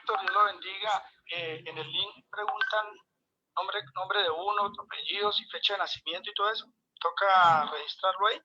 Víctor, Dios lo bendiga. En el link preguntan nombre de uno, apellidos y fecha de nacimiento y todo eso. ¿Toca registrarlo ahí?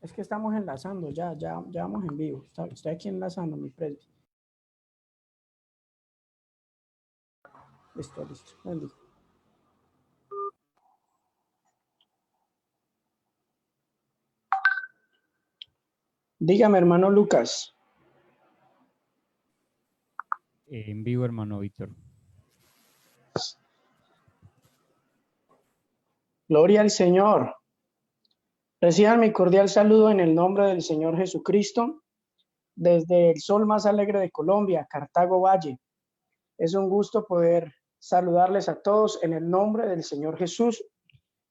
Es que estamos enlazando, ya vamos en vivo. Estoy aquí enlazando, mi presbítero. Listo. Bendigo. Dígame, hermano Lucas. En vivo, hermano Víctor. Gloria al Señor. Reciban mi cordial saludo en el nombre del Señor Jesucristo, desde el sol más alegre de Colombia, Cartago Valle. Es un gusto poder saludarles a todos en el nombre del Señor Jesús.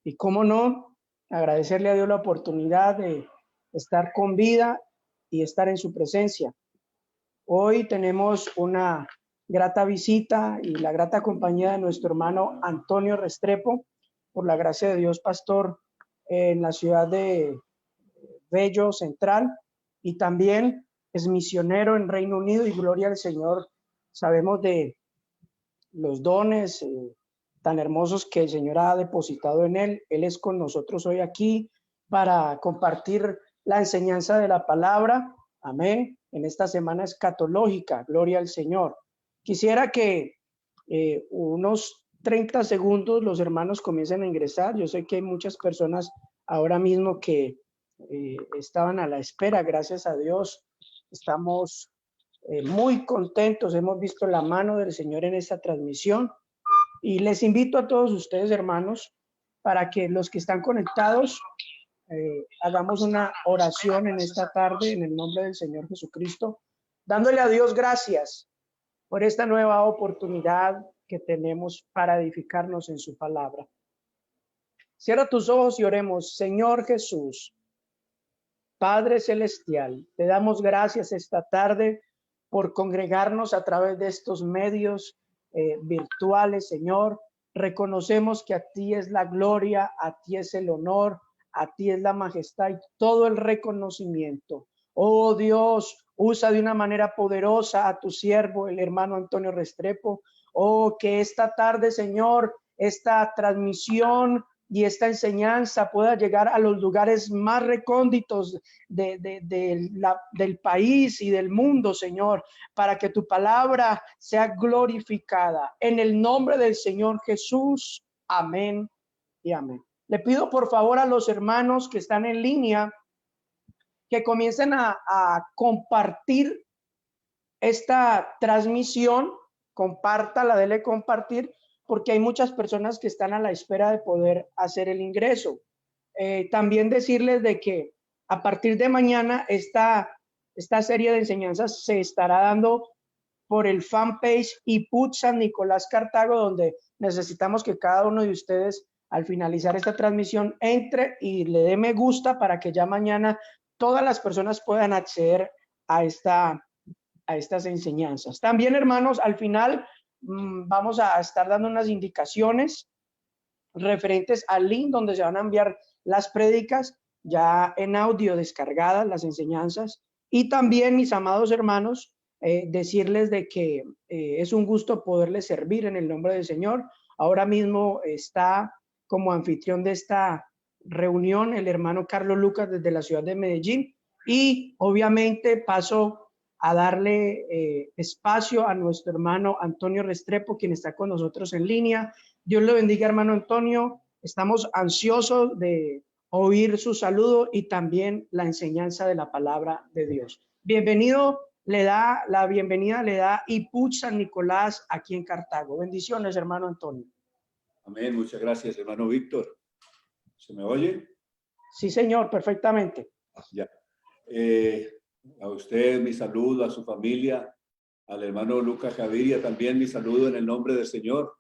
Y cómo no, agradecerle a Dios la oportunidad de estar con vida y estar en su presencia. Hoy tenemos una grata visita y la grata compañía de nuestro hermano Antonio Restrepo, por la gracia de Dios, pastor en la ciudad de Bello Central, y también es misionero en Reino Unido, y gloria al Señor. Sabemos de los dones tan hermosos que el Señor ha depositado en él. Él es con nosotros hoy aquí para compartir la enseñanza de la palabra. Amén. En esta semana escatológica, gloria al Señor. Quisiera que unos 30 segundos los hermanos comiencen a ingresar. Yo sé que hay muchas personas ahora mismo que estaban a la espera. Gracias a Dios estamos muy contentos. Hemos visto la mano del Señor en esta transmisión, y les invito a todos ustedes, hermanos, para que los que están conectados hagamos una oración en esta tarde en el nombre del Señor Jesucristo, dándole a Dios gracias por esta nueva oportunidad que tenemos para edificarnos en su palabra. Cierra tus ojos y oremos. Señor Jesús, Padre Celestial, te damos gracias esta tarde por congregarnos a través de estos medios virtuales, Señor. Reconocemos que a ti es la gloria, a ti es el honor, a ti es la majestad y todo el reconocimiento. Oh Dios, usa de una manera poderosa a tu siervo, el hermano Antonio Restrepo. Oh, que esta tarde, Señor, esta transmisión y esta enseñanza pueda llegar a los lugares más recónditos del país y del mundo, Señor, para que tu palabra sea glorificada. En el nombre del Señor Jesús. Amén y amén. Le pido por favor a los hermanos que están en línea que comiencen a compartir esta transmisión. Compártala, dele compartir, porque hay muchas personas que están a la espera de poder hacer el ingreso. También decirles de que a partir de mañana esta serie de enseñanzas se estará dando por el fanpage IPUT San Nicolás Cartago, donde necesitamos que cada uno de ustedes al finalizar esta transmisión entre y le dé me gusta para que ya mañana todas las personas puedan acceder a estas enseñanzas. También, hermanos, al final vamos a estar dando unas indicaciones referentes al link donde se van a enviar las prédicas ya en audio descargadas, las enseñanzas. Y también, mis amados hermanos, decirles de que es un gusto poderles servir en el nombre del Señor. Ahora mismo está como anfitrión de esta reunión el hermano Carlos Lucas desde la ciudad de Medellín, y obviamente paso a darle espacio a nuestro hermano Antonio Restrepo, quien está con nosotros en línea. Dios le bendiga, hermano Antonio. Estamos ansiosos de oír su saludo y también la enseñanza de la palabra de Dios. Bienvenido, le da la bienvenida, le da IPUC San Nicolás aquí en Cartago. Bendiciones, hermano Antonio. Amén, muchas gracias, hermano Víctor. ¿Se me oye? Sí, señor, perfectamente. Ya. A usted mi saludo, a su familia, al hermano Lucas Javiria también mi saludo en el nombre del Señor.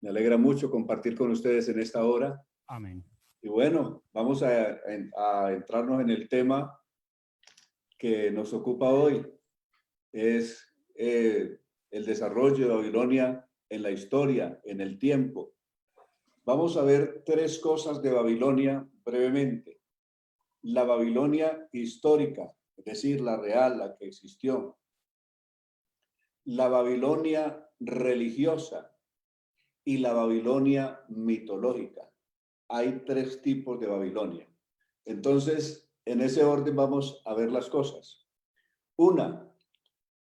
Me alegra mucho compartir con ustedes en esta hora. Amén. Y bueno, vamos a entrarnos en el tema que nos ocupa hoy. Es el desarrollo de Babilonia en la historia, en el tiempo. Vamos a ver tres cosas de Babilonia brevemente. La Babilonia histórica, es decir, la real, la que existió. La Babilonia religiosa y la Babilonia mitológica. Hay tres tipos de Babilonia. Entonces, en ese orden vamos a ver las cosas. Una,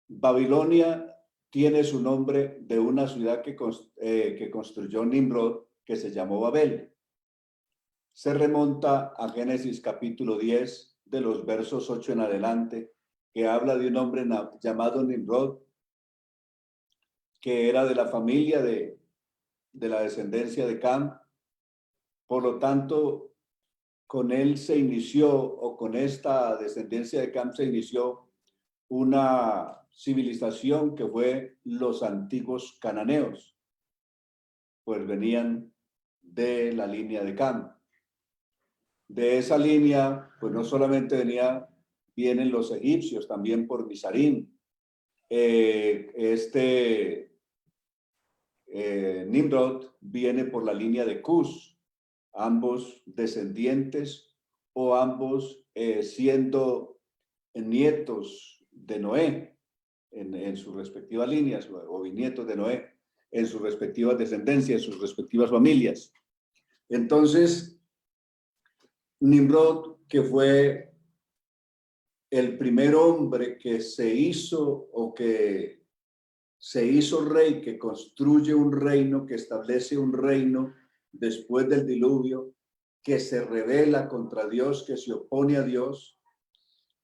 Babilonia tiene su nombre de una ciudad que construyó Nimrod, que se llamó Babel. Se remonta a Génesis capítulo 10, de los versos 8 en adelante, que habla de un hombre llamado Nimrod, que era de la familia de la descendencia de Cam. Por lo tanto, con él se inició, o con esta descendencia de Cam se inició una civilización que fue los antiguos cananeos, pues venían de la línea de Cam. De esa línea, pues no solamente vienen los egipcios, también por Misarín. Nimrod viene por la línea de Cus, ambos descendientes o ambos siendo nietos de Noé en sus respectivas líneas, o bisnietos de Noé en sus respectivas descendencias, en sus respectivas familias. Entonces, Nimrod, que fue el primer hombre que se hizo rey, que construye un reino, que establece un reino después del diluvio, que se rebela contra Dios, que se opone a Dios.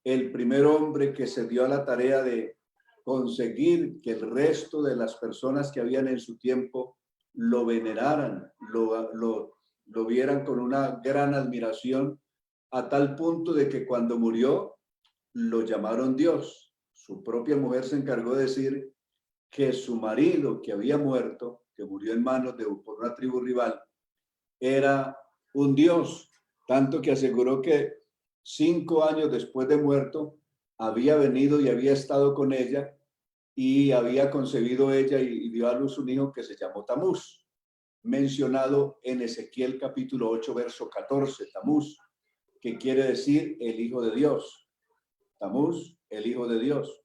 El primer hombre que se dio a la tarea de conseguir que el resto de las personas que habían en su tiempo lo veneraran, lo vieran con una gran admiración, a tal punto de que cuando murió lo llamaron Dios. Su propia mujer se encargó de decir que su marido, que había muerto, que murió en manos por una tribu rival, era un dios, tanto que aseguró que 5 años después de muerto había venido y había estado con ella y había concebido ella y dio a luz un hijo que se llamó Tamuz, mencionado en Ezequiel capítulo 8, verso 14, Tamuz, que quiere decir el hijo de Dios. Tamuz, el hijo de Dios.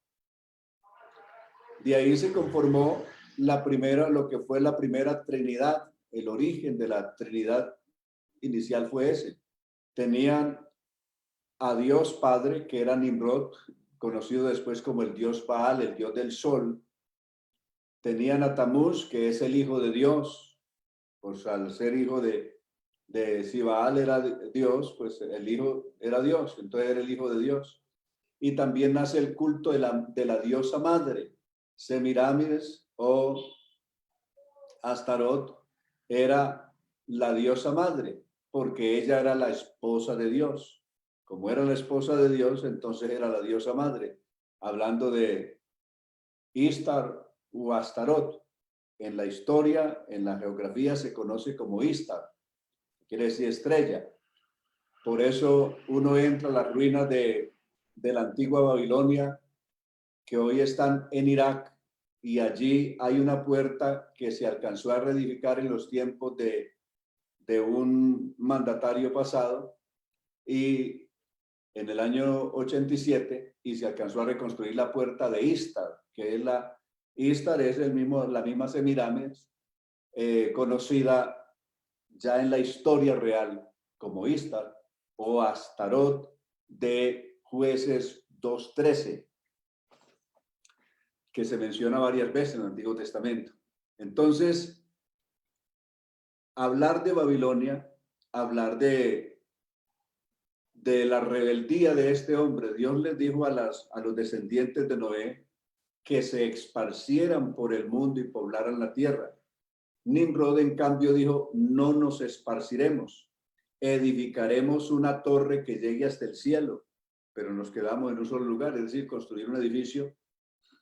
De ahí se conformó lo que fue la primera Trinidad. El origen de la Trinidad inicial fue ese. Tenían a Dios Padre, que era Nimrod, conocido después como el dios Baal, el dios del sol. Tenían a Tamuz, que es el hijo de Dios, pues al ser hijo si Baal era Dios, pues el hijo era Dios, entonces era el hijo de Dios. Y también nace el culto de la diosa madre. Semíramis o Astarot era la diosa madre, porque ella era la esposa de Dios. Como era la esposa de Dios, entonces era la diosa madre. Hablando de Istar o Astarot, en la historia, en la geografía se conoce como Istar, quiere decir estrella. Por eso uno entra a las ruinas de la antigua Babilonia, que hoy están en Irak, y allí hay una puerta que se alcanzó a reedificar en los tiempos de un mandatario pasado, y en el año 87, y se alcanzó a reconstruir la puerta de Istar, que es Istar es la misma Semíramis, conocida ya en la historia real como Istar o Astarot de Jueces 2:13, que se menciona varias veces en el Antiguo Testamento. Entonces, hablar de Babilonia, hablar de de la rebeldía de este hombre, Dios les dijo a los descendientes de Noé que se esparcieran por el mundo y poblaran la tierra. Nimrod, en cambio, dijo, no nos esparciremos, edificaremos una torre que llegue hasta el cielo, pero nos quedamos en un solo lugar, es decir, construir un edificio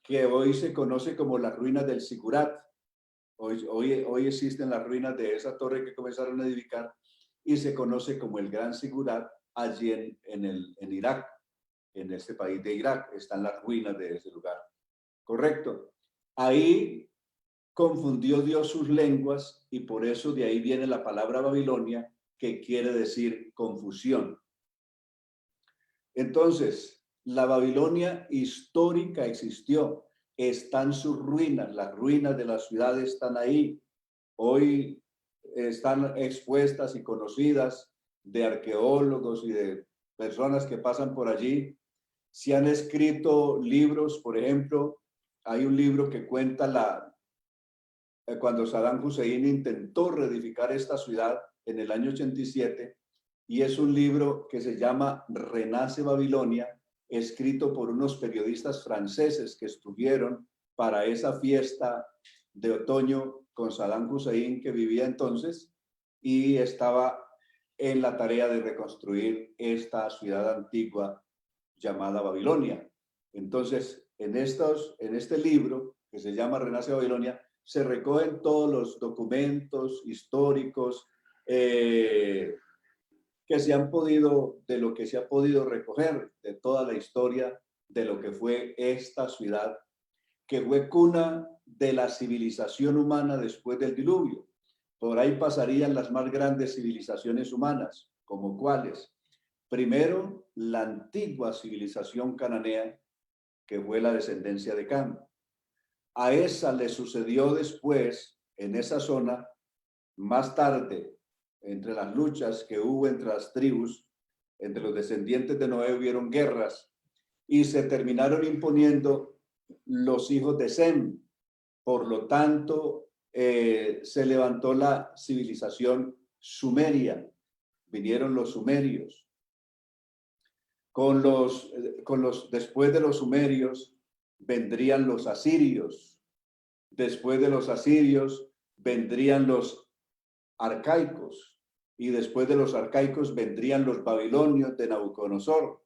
que hoy se conoce como las ruinas del Sigurat. Hoy existen las ruinas de esa torre que comenzaron a edificar y se conoce como el Gran Sigurat allí en Irak, en este país de Irak, están las ruinas de ese lugar. Correcto. Ahí confundió Dios sus lenguas y por eso de ahí viene la palabra Babilonia, que quiere decir confusión. Entonces, la Babilonia histórica existió. Están sus ruinas, las ruinas de la ciudad están ahí. Hoy están expuestas y conocidas de arqueólogos y de personas que pasan por allí. Se han escrito libros, por ejemplo, hay un libro que cuenta cuando Saddam Hussein intentó reedificar esta ciudad en el año 87, y es un libro que se llama Renace Babilonia, escrito por unos periodistas franceses que estuvieron para esa fiesta de otoño con Saddam Hussein, que vivía entonces y estaba en la tarea de reconstruir esta ciudad antigua llamada Babilonia. Entonces, en este libro que se llama Renace Babilonia, se recogen todos los documentos históricos que se han podido, de lo que se ha podido recoger, de toda la historia de lo que fue esta ciudad, que fue cuna de la civilización humana después del diluvio. Por ahí pasarían las más grandes civilizaciones humanas, como cuáles. Primero, la antigua civilización cananea, que fue la descendencia de Cam. A esa le sucedió después, en esa zona, más tarde, entre las luchas que hubo entre las tribus, entre los descendientes de Noé, hubieron guerras y se terminaron imponiendo los hijos de Sem. Por lo tanto, se levantó la civilización sumeria, vinieron los sumerios. Después de los sumerios vendrían los asirios. Después de los asirios vendrían los arcaicos. Y después de los arcaicos vendrían los babilonios de Nabucodonosor.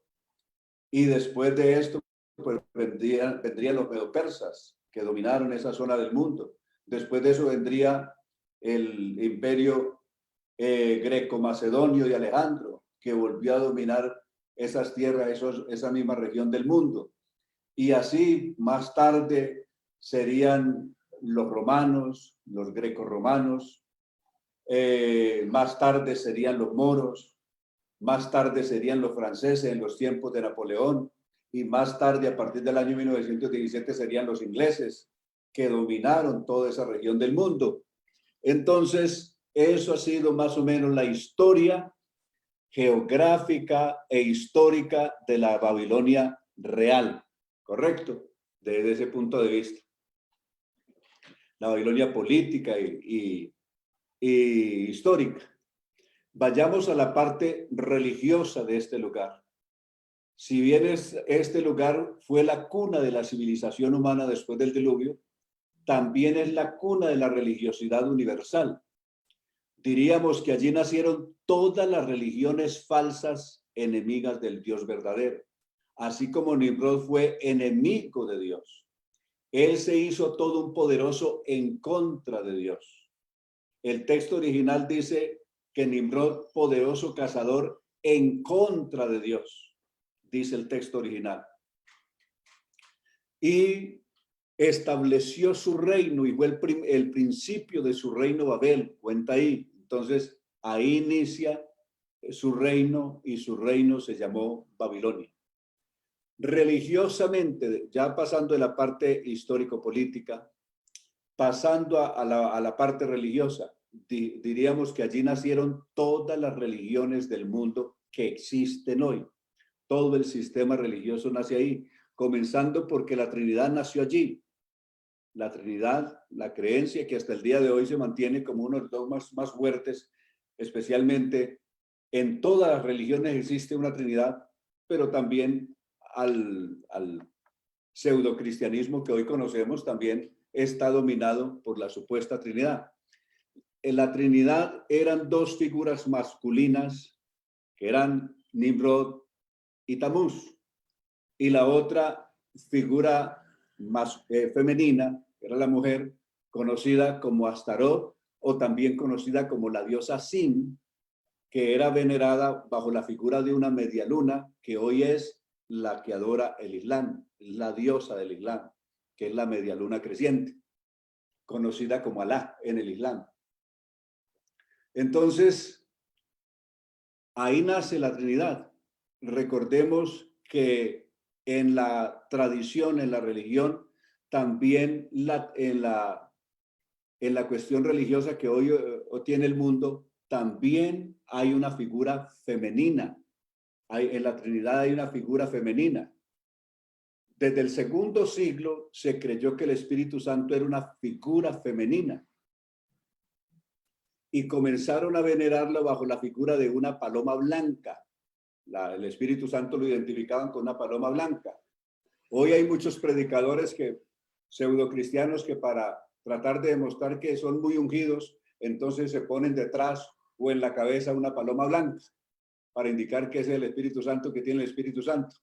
Y después de esto, pues vendrían los medopersas, que dominaron esa zona del mundo. Después de eso vendría el imperio greco-macedonio de Alejandro, que volvió a dominar esas tierras, esa misma región del mundo. Y así, más tarde, serían los romanos, los greco-romanos, más tarde serían los moros, más tarde serían los franceses en los tiempos de Napoleón, y más tarde, a partir del año 1917, serían los ingleses, que dominaron toda esa región del mundo. Entonces, eso ha sido más o menos la historia geográfica e histórica de la Babilonia real, ¿correcto? Desde ese punto de vista. La Babilonia política y histórica. Vayamos a la parte religiosa de este lugar. Si bien este lugar fue la cuna de la civilización humana después del diluvio, también es la cuna de la religiosidad universal. Diríamos que allí nacieron todas las religiones falsas enemigas del Dios verdadero, así como Nimrod fue enemigo de Dios. Él se hizo todo un poderoso en contra de Dios. El texto original dice que Nimrod, poderoso cazador en contra de Dios, dice el texto original. Y estableció su reino y fue el principio de su reino Babel, cuenta ahí. Entonces, ahí inicia su reino y su reino se llamó Babilonia. Religiosamente, ya pasando de la parte histórico-política, pasando a la parte religiosa, diríamos que allí nacieron todas las religiones del mundo que existen hoy. Todo el sistema religioso nace ahí, comenzando porque la Trinidad nació allí. La Trinidad, la creencia que hasta el día de hoy se mantiene como uno de los dogmas más fuertes, especialmente En todas las religiones existe una Trinidad, pero también al pseudocristianismo que hoy conocemos también está dominado por la supuesta Trinidad. En la Trinidad eran dos figuras masculinas que eran Nimrod y Tamuz, y la otra figura más femenina era la mujer conocida como Astarot, o también conocida como la diosa Sin, que era venerada bajo la figura de una media luna, que hoy es la que adora el Islam, la diosa del Islam, que es la media luna creciente, conocida como Alá en el Islam. Entonces, ahí nace la Trinidad. Recordemos que en la tradición, en la religión, también en la cuestión religiosa que hoy tiene el mundo, también hay una figura femenina. En la Trinidad hay una figura femenina. Desde el segundo siglo se creyó que el Espíritu Santo era una figura femenina y comenzaron a venerarlo bajo la figura de una paloma blanca. El Espíritu Santo lo identificaban con una paloma blanca. Hoy hay muchos predicadores pseudocristianos que para tratar de demostrar que son muy ungidos, entonces se ponen detrás o en la cabeza una paloma blanca para indicar que es el Espíritu Santo, que tiene el Espíritu Santo.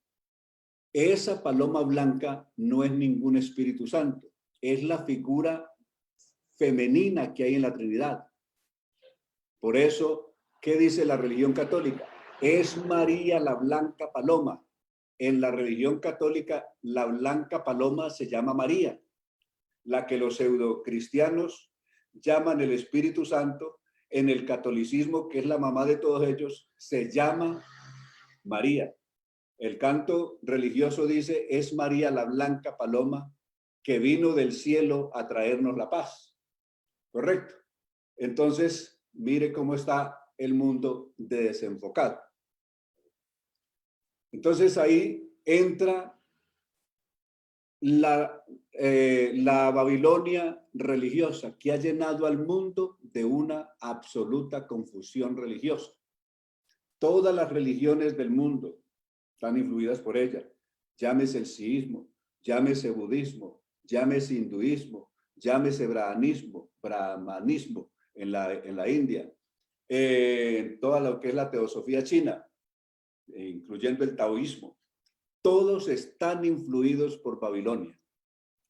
Esa paloma blanca no es ningún Espíritu Santo, es la figura femenina que hay en la Trinidad. Por eso, ¿qué dice la religión católica? Es María la blanca paloma. En la religión católica, la blanca paloma se llama María, la que los pseudocristianos llaman el Espíritu Santo. En el catolicismo, que es la mamá de todos ellos, se llama María. El canto religioso dice, es María la blanca paloma que vino del cielo a traernos la paz. ¿Correcto? Entonces, mire cómo está el mundo de desenfocado. Entonces ahí entra la Babilonia religiosa, que ha llenado al mundo de una absoluta confusión religiosa. Todas las religiones del mundo están influidas por ella. Llámese el siísmo, llámese budismo, llámese hinduismo, llámese brahmanismo en la India, toda lo que es la teosofía china, incluyendo el taoísmo. Todos están influidos por Babilonia.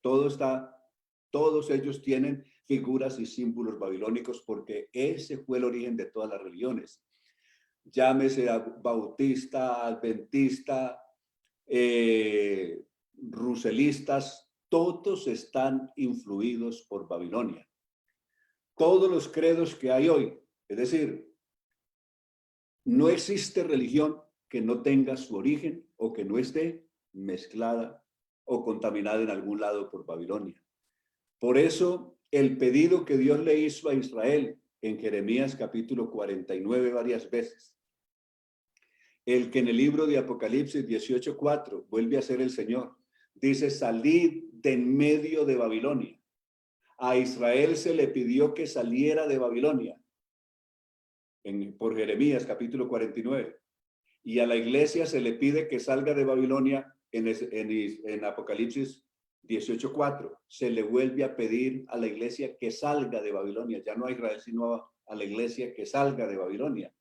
Todos ellos tienen figuras y símbolos babilónicos porque ese fue el origen de todas las religiones. Llámese bautista, adventista, ruselistas, todos están influidos por Babilonia. Todos los credos que hay hoy, es decir, no existe religión que no tenga su origen o que no esté mezclada o contaminada en algún lado por Babilonia. Por eso, el pedido que Dios le hizo a Israel en Jeremías capítulo 49 varias veces, el que en el libro de Apocalipsis 18:4 vuelve a ser el Señor, dice, salid de en medio de Babilonia. A Israel se le pidió que saliera de Babilonia por Jeremías capítulo 49. Y a la iglesia se le pide que salga de Babilonia en Apocalipsis 18:4. Se le vuelve a pedir a la iglesia que salga de Babilonia. Ya no a Israel, sino a la iglesia que salga de Babilonia.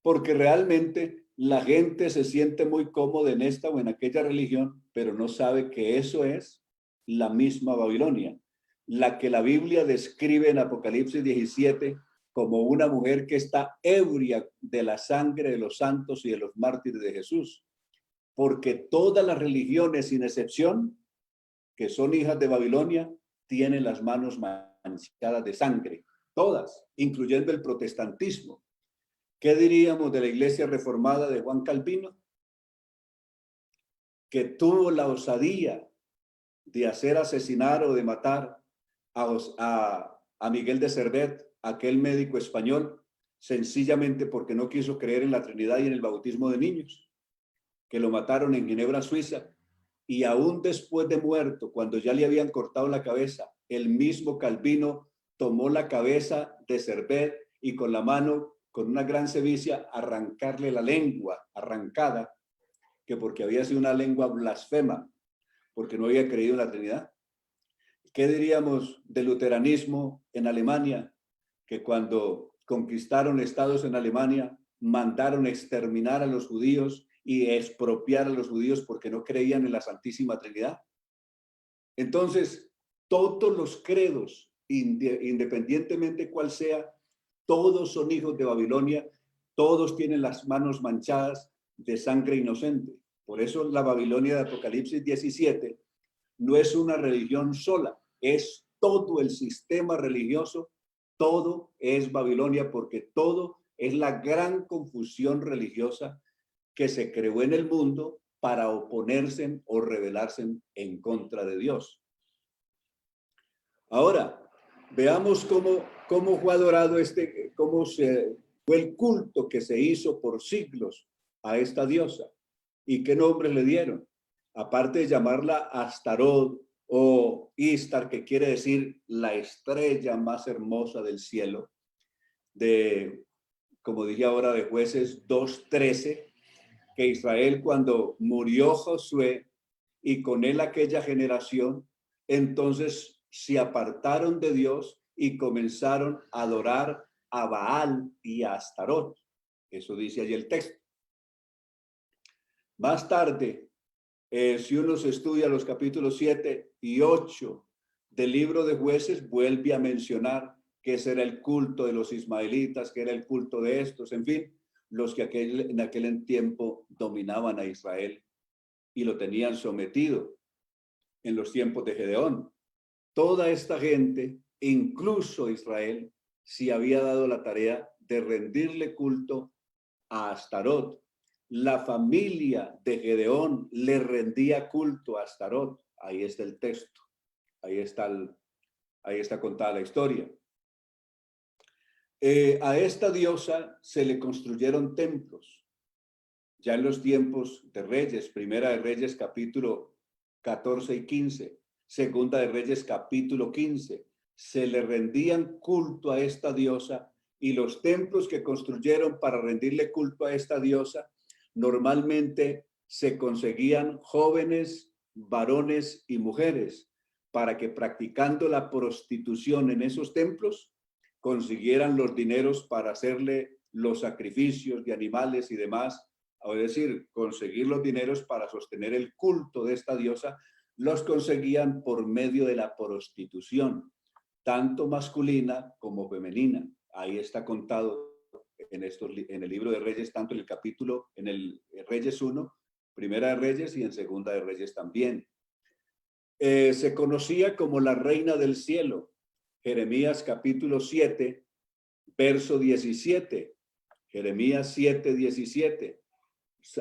Porque realmente la gente se siente muy cómoda en esta o en aquella religión, pero no sabe que eso es la misma Babilonia, la que la Biblia describe en Apocalipsis 17 como una mujer que está ebria de la sangre de los santos y de los mártires de Jesús. Porque todas las religiones, sin excepción, que son hijas de Babilonia, tienen las manos manchadas de sangre. Todas, incluyendo el protestantismo. ¿Qué diríamos de la iglesia reformada de Juan Calvino? Que tuvo la osadía de hacer asesinar o de matar a Miguel de Servet, aquel médico español, sencillamente porque no quiso creer en la Trinidad y en el bautismo de niños, que lo mataron en Ginebra, Suiza, y aún después de muerto, cuando ya le habían cortado la cabeza, el mismo Calvino tomó la cabeza de Servet y con la mano con una gran sevicia, arrancarle la lengua arrancada, que porque había sido una lengua blasfema, porque no había creído en la Trinidad. ¿Qué diríamos del luteranismo en Alemania? Que cuando conquistaron estados en Alemania, mandaron exterminar a los judíos y expropiar a los judíos porque no creían en la Santísima Trinidad. Entonces, todos los credos, independientemente cuál sea, todos son hijos de Babilonia, todos tienen las manos manchadas de sangre inocente. Por eso la Babilonia de Apocalipsis 17 no es una religión sola, es todo el sistema religioso, todo es Babilonia, porque todo es la gran confusión religiosa que se creó en el mundo para oponerse o rebelarse en contra de Dios. Ahora, veamos cómo fue adorado cómo fue el culto que se hizo por siglos a esta diosa y qué nombre le dieron. Aparte de llamarla Astarot o Istar, que quiere decir la estrella más hermosa del cielo, como dije ahora, de Jueces 2:13, que Israel, cuando murió Josué y con él aquella generación, entonces se apartaron de Dios y comenzaron a adorar a Baal y a Astarot. Eso dice allí el texto. Más tarde, si uno se estudia los capítulos 7 y 8 del libro de Jueces, vuelve a mencionar que ese era el culto de los ismaelitas, que era el culto de estos, en fin, los que en aquel tiempo dominaban a Israel y lo tenían sometido en los tiempos de Gedeón. Toda esta gente, incluso Israel, se había dado la tarea de rendirle culto a Astarot. La familia de Gedeón le rendía culto a Astarot. Ahí está el texto. Ahí está contada la historia. A esta diosa se le construyeron templos. Ya en los tiempos de Reyes, Primera de Reyes capítulo 14 y 15, Segunda de Reyes capítulo 15, se le rendían culto a esta diosa, y los templos que construyeron para rendirle culto a esta diosa normalmente se conseguían jóvenes, varones y mujeres, para que practicando la prostitución en esos templos consiguieran los dineros para hacerle los sacrificios de animales y demás, es decir, conseguir los dineros para sostener el culto de esta diosa, los conseguían por medio de la prostitución, tanto masculina como femenina. Ahí está contado en el libro de Reyes, tanto en el Reyes 1, Primera de Reyes, y en Segunda de Reyes también. Se conocía como la reina del cielo. Jeremías capítulo 7, verso 17. Jeremías 7, 17.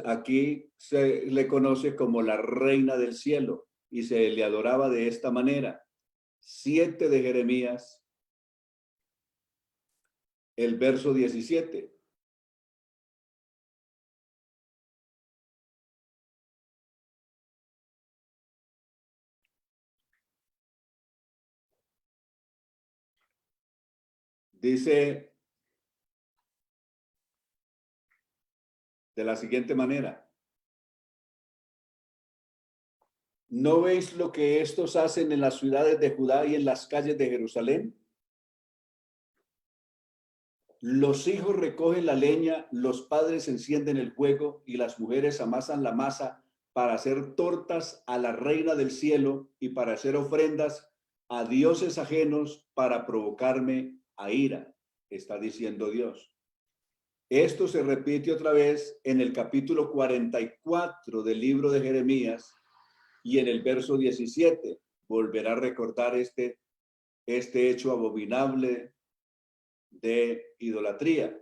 Aquí se le conoce como la reina del cielo y se le adoraba de esta manera. 7 de Jeremías, el verso 17. Dice de la siguiente manera: ¿no veis lo que estos hacen en las ciudades de Judá y en las calles de Jerusalén? Los hijos recogen la leña, los padres encienden el fuego y las mujeres amasan la masa para hacer tortas a la reina del cielo y para hacer ofrendas a dioses ajenos para provocarme a ira, está diciendo Dios. Esto se repite otra vez en el capítulo 44 del libro de Jeremías y en el verso 17 volverá a recordar este hecho abominable de idolatría.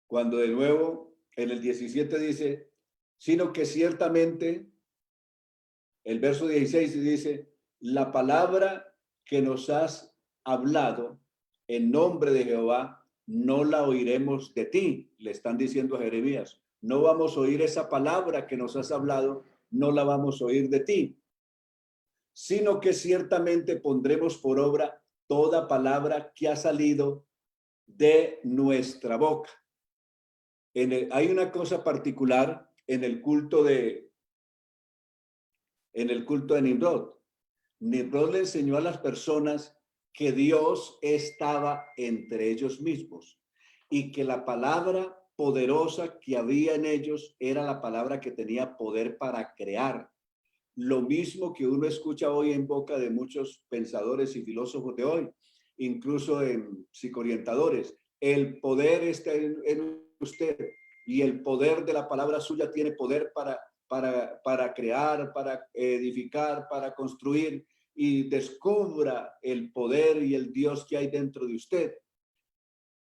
Cuando de nuevo en el 17 dice, sino que ciertamente, el verso 16 dice, la palabra que nos has hablado en nombre de Jehová, no la oiremos de ti, le están diciendo a Jeremías. No vamos a oír esa palabra que nos has hablado, no la vamos a oír de ti, sino que ciertamente pondremos por obra toda palabra que ha salido de nuestra boca. Hay una cosa particular en el culto de Nimrod. Nimrod le enseñó a las personas que Dios estaba entre ellos mismos y que la palabra poderosa que había en ellos era la palabra que tenía poder para crear. Lo mismo que uno escucha hoy en boca de muchos pensadores y filósofos de hoy, incluso en psicoorientadores. El poder está en usted y el poder de la palabra suya tiene poder para crear, para edificar, para construir, y descubra el poder y el Dios que hay dentro de usted.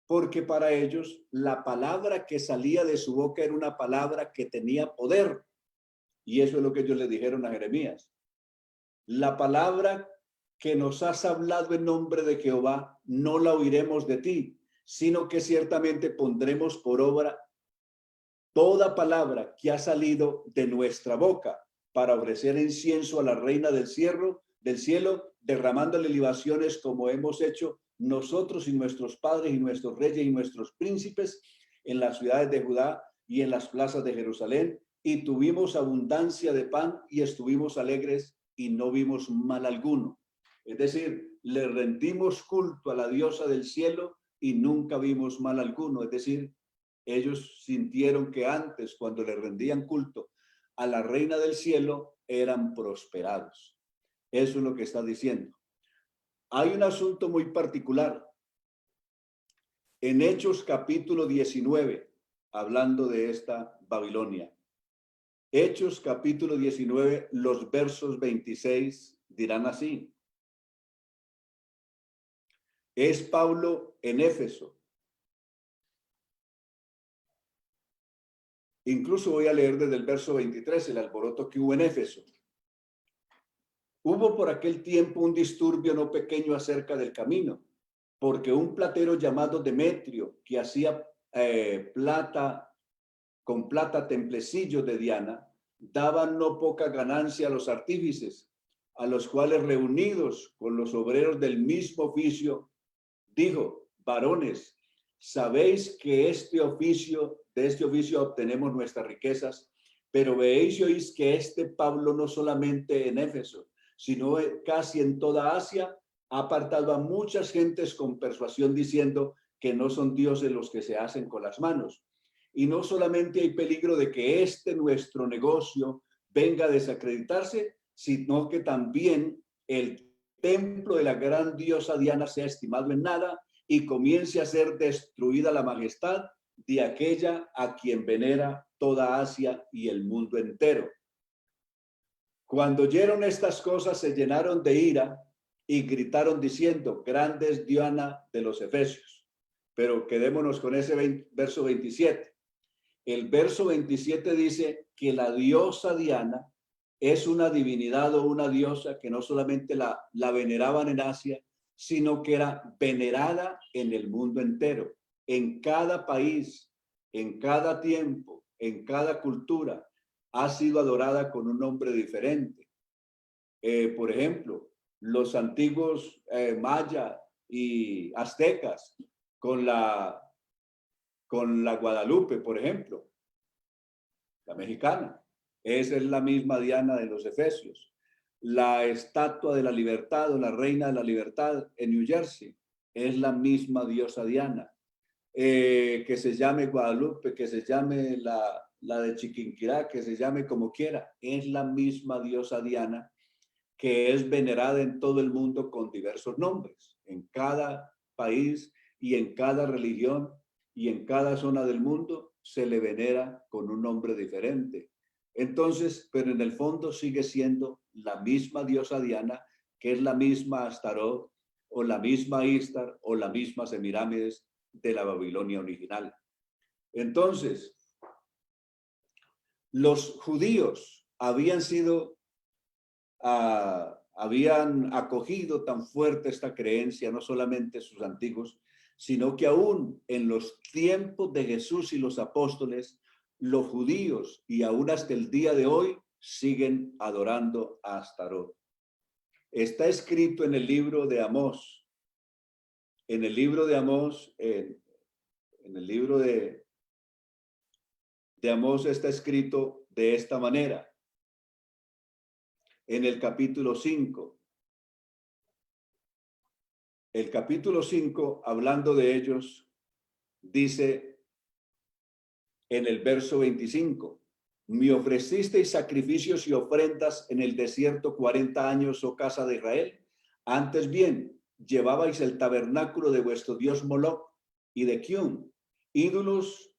Porque para ellos la palabra que salía de su boca era una palabra que tenía poder. Y eso es lo que ellos le dijeron a Jeremías. La palabra que nos has hablado en nombre de Jehová, no la oiremos de ti, sino que ciertamente pondremos por obra toda palabra que ha salido de nuestra boca para ofrecer incienso a la reina del cielo, derramándole libaciones como hemos hecho nosotros y nuestros padres y nuestros reyes y nuestros príncipes en las ciudades de Judá y en las plazas de Jerusalén, y tuvimos abundancia de pan y estuvimos alegres y no vimos mal alguno. Es decir, le rendimos culto a la diosa del cielo y nunca vimos mal alguno. Es decir, ellos sintieron que antes, cuando le rendían culto a la reina del cielo, eran prosperados. Eso es lo que está diciendo. Hay un asunto muy particular. En Hechos capítulo 19, hablando de esta Babilonia. Hechos capítulo 19, los versos 26 dirán así. Es Pablo en Éfeso. Incluso voy a leer desde el verso 23, el alboroto que hubo en Éfeso. Hubo por aquel tiempo un disturbio no pequeño acerca del camino, porque un platero llamado Demetrio, que hacía con plata templecillos de Diana, daban no poca ganancia a los artífices, a los cuales reunidos con los obreros del mismo oficio, dijo: varones, sabéis que de este oficio obtenemos nuestras riquezas, pero veéis y oís que este Pablo no solamente en Éfeso, sino casi en toda Asia, ha apartado a muchas gentes con persuasión, diciendo que no son dioses los que se hacen con las manos. Y no solamente hay peligro de que nuestro negocio venga a desacreditarse, sino que también el templo de la gran diosa Diana sea estimado en nada y comience a ser destruida la majestad de aquella a quien venera toda Asia y el mundo entero. Cuando oyeron estas cosas, se llenaron de ira y gritaron diciendo: grande es Diana de los Efesios. Pero quedémonos con ese verso 27. El verso 27 dice que la diosa Diana es una divinidad o una diosa que no solamente la veneraban en Asia, sino que era venerada en el mundo entero, en cada país, en cada tiempo, en cada cultura. Ha sido adorada con un nombre diferente. Por ejemplo, los antiguos maya y aztecas con la Guadalupe, por ejemplo, la mexicana. Esa es la misma Diana de los Efesios. La estatua de la libertad o la reina de la libertad en New Jersey es la misma diosa Diana. Que se llame Guadalupe, que se llame la de Chiquinquirá, que se llame como quiera, es la misma diosa Diana, que es venerada en todo el mundo con diversos nombres, en cada país y en cada religión y en cada zona del mundo se le venera con un nombre diferente. Entonces, pero en el fondo sigue siendo la misma diosa Diana, que es la misma Astarot o la misma Istar o la misma Semíramis de la Babilonia original. Entonces, los judíos habían acogido tan fuerte esta creencia, no solamente sus antiguos, sino que aún en los tiempos de Jesús y los apóstoles, los judíos y aún hasta el día de hoy siguen adorando a Astarot. Está escrito en el libro de Amós, en el libro de Amós, en el libro de Amós está escrito de esta manera. En el capítulo 5. El capítulo 5, hablando de ellos, dice en el verso 25, me ofrecisteis sacrificios y ofrendas en el desierto 40 años, oh casa de Israel. Antes bien, llevabais el tabernáculo de vuestro dios Moloc y de Kiun, ídolos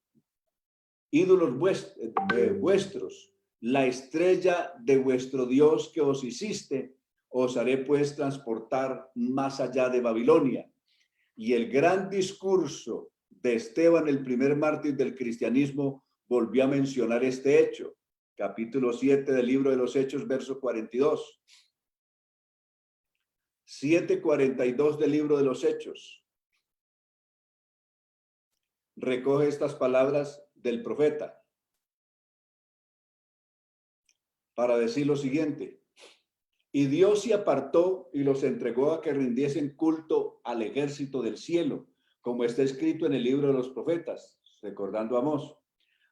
vuestros, la estrella de vuestro Dios que os hiciste, os haré pues transportar más allá de Babilonia. Y el gran discurso de Esteban, el primer mártir del cristianismo, volvió a mencionar este hecho. Capítulo 7 del libro de los Hechos, verso 42. 7:42 del libro de los Hechos. Recoge estas palabras del profeta para decir lo siguiente. Y Dios se apartó y los entregó a que rindiesen culto al ejército del cielo, como está escrito en el libro de los profetas, recordando a Amós.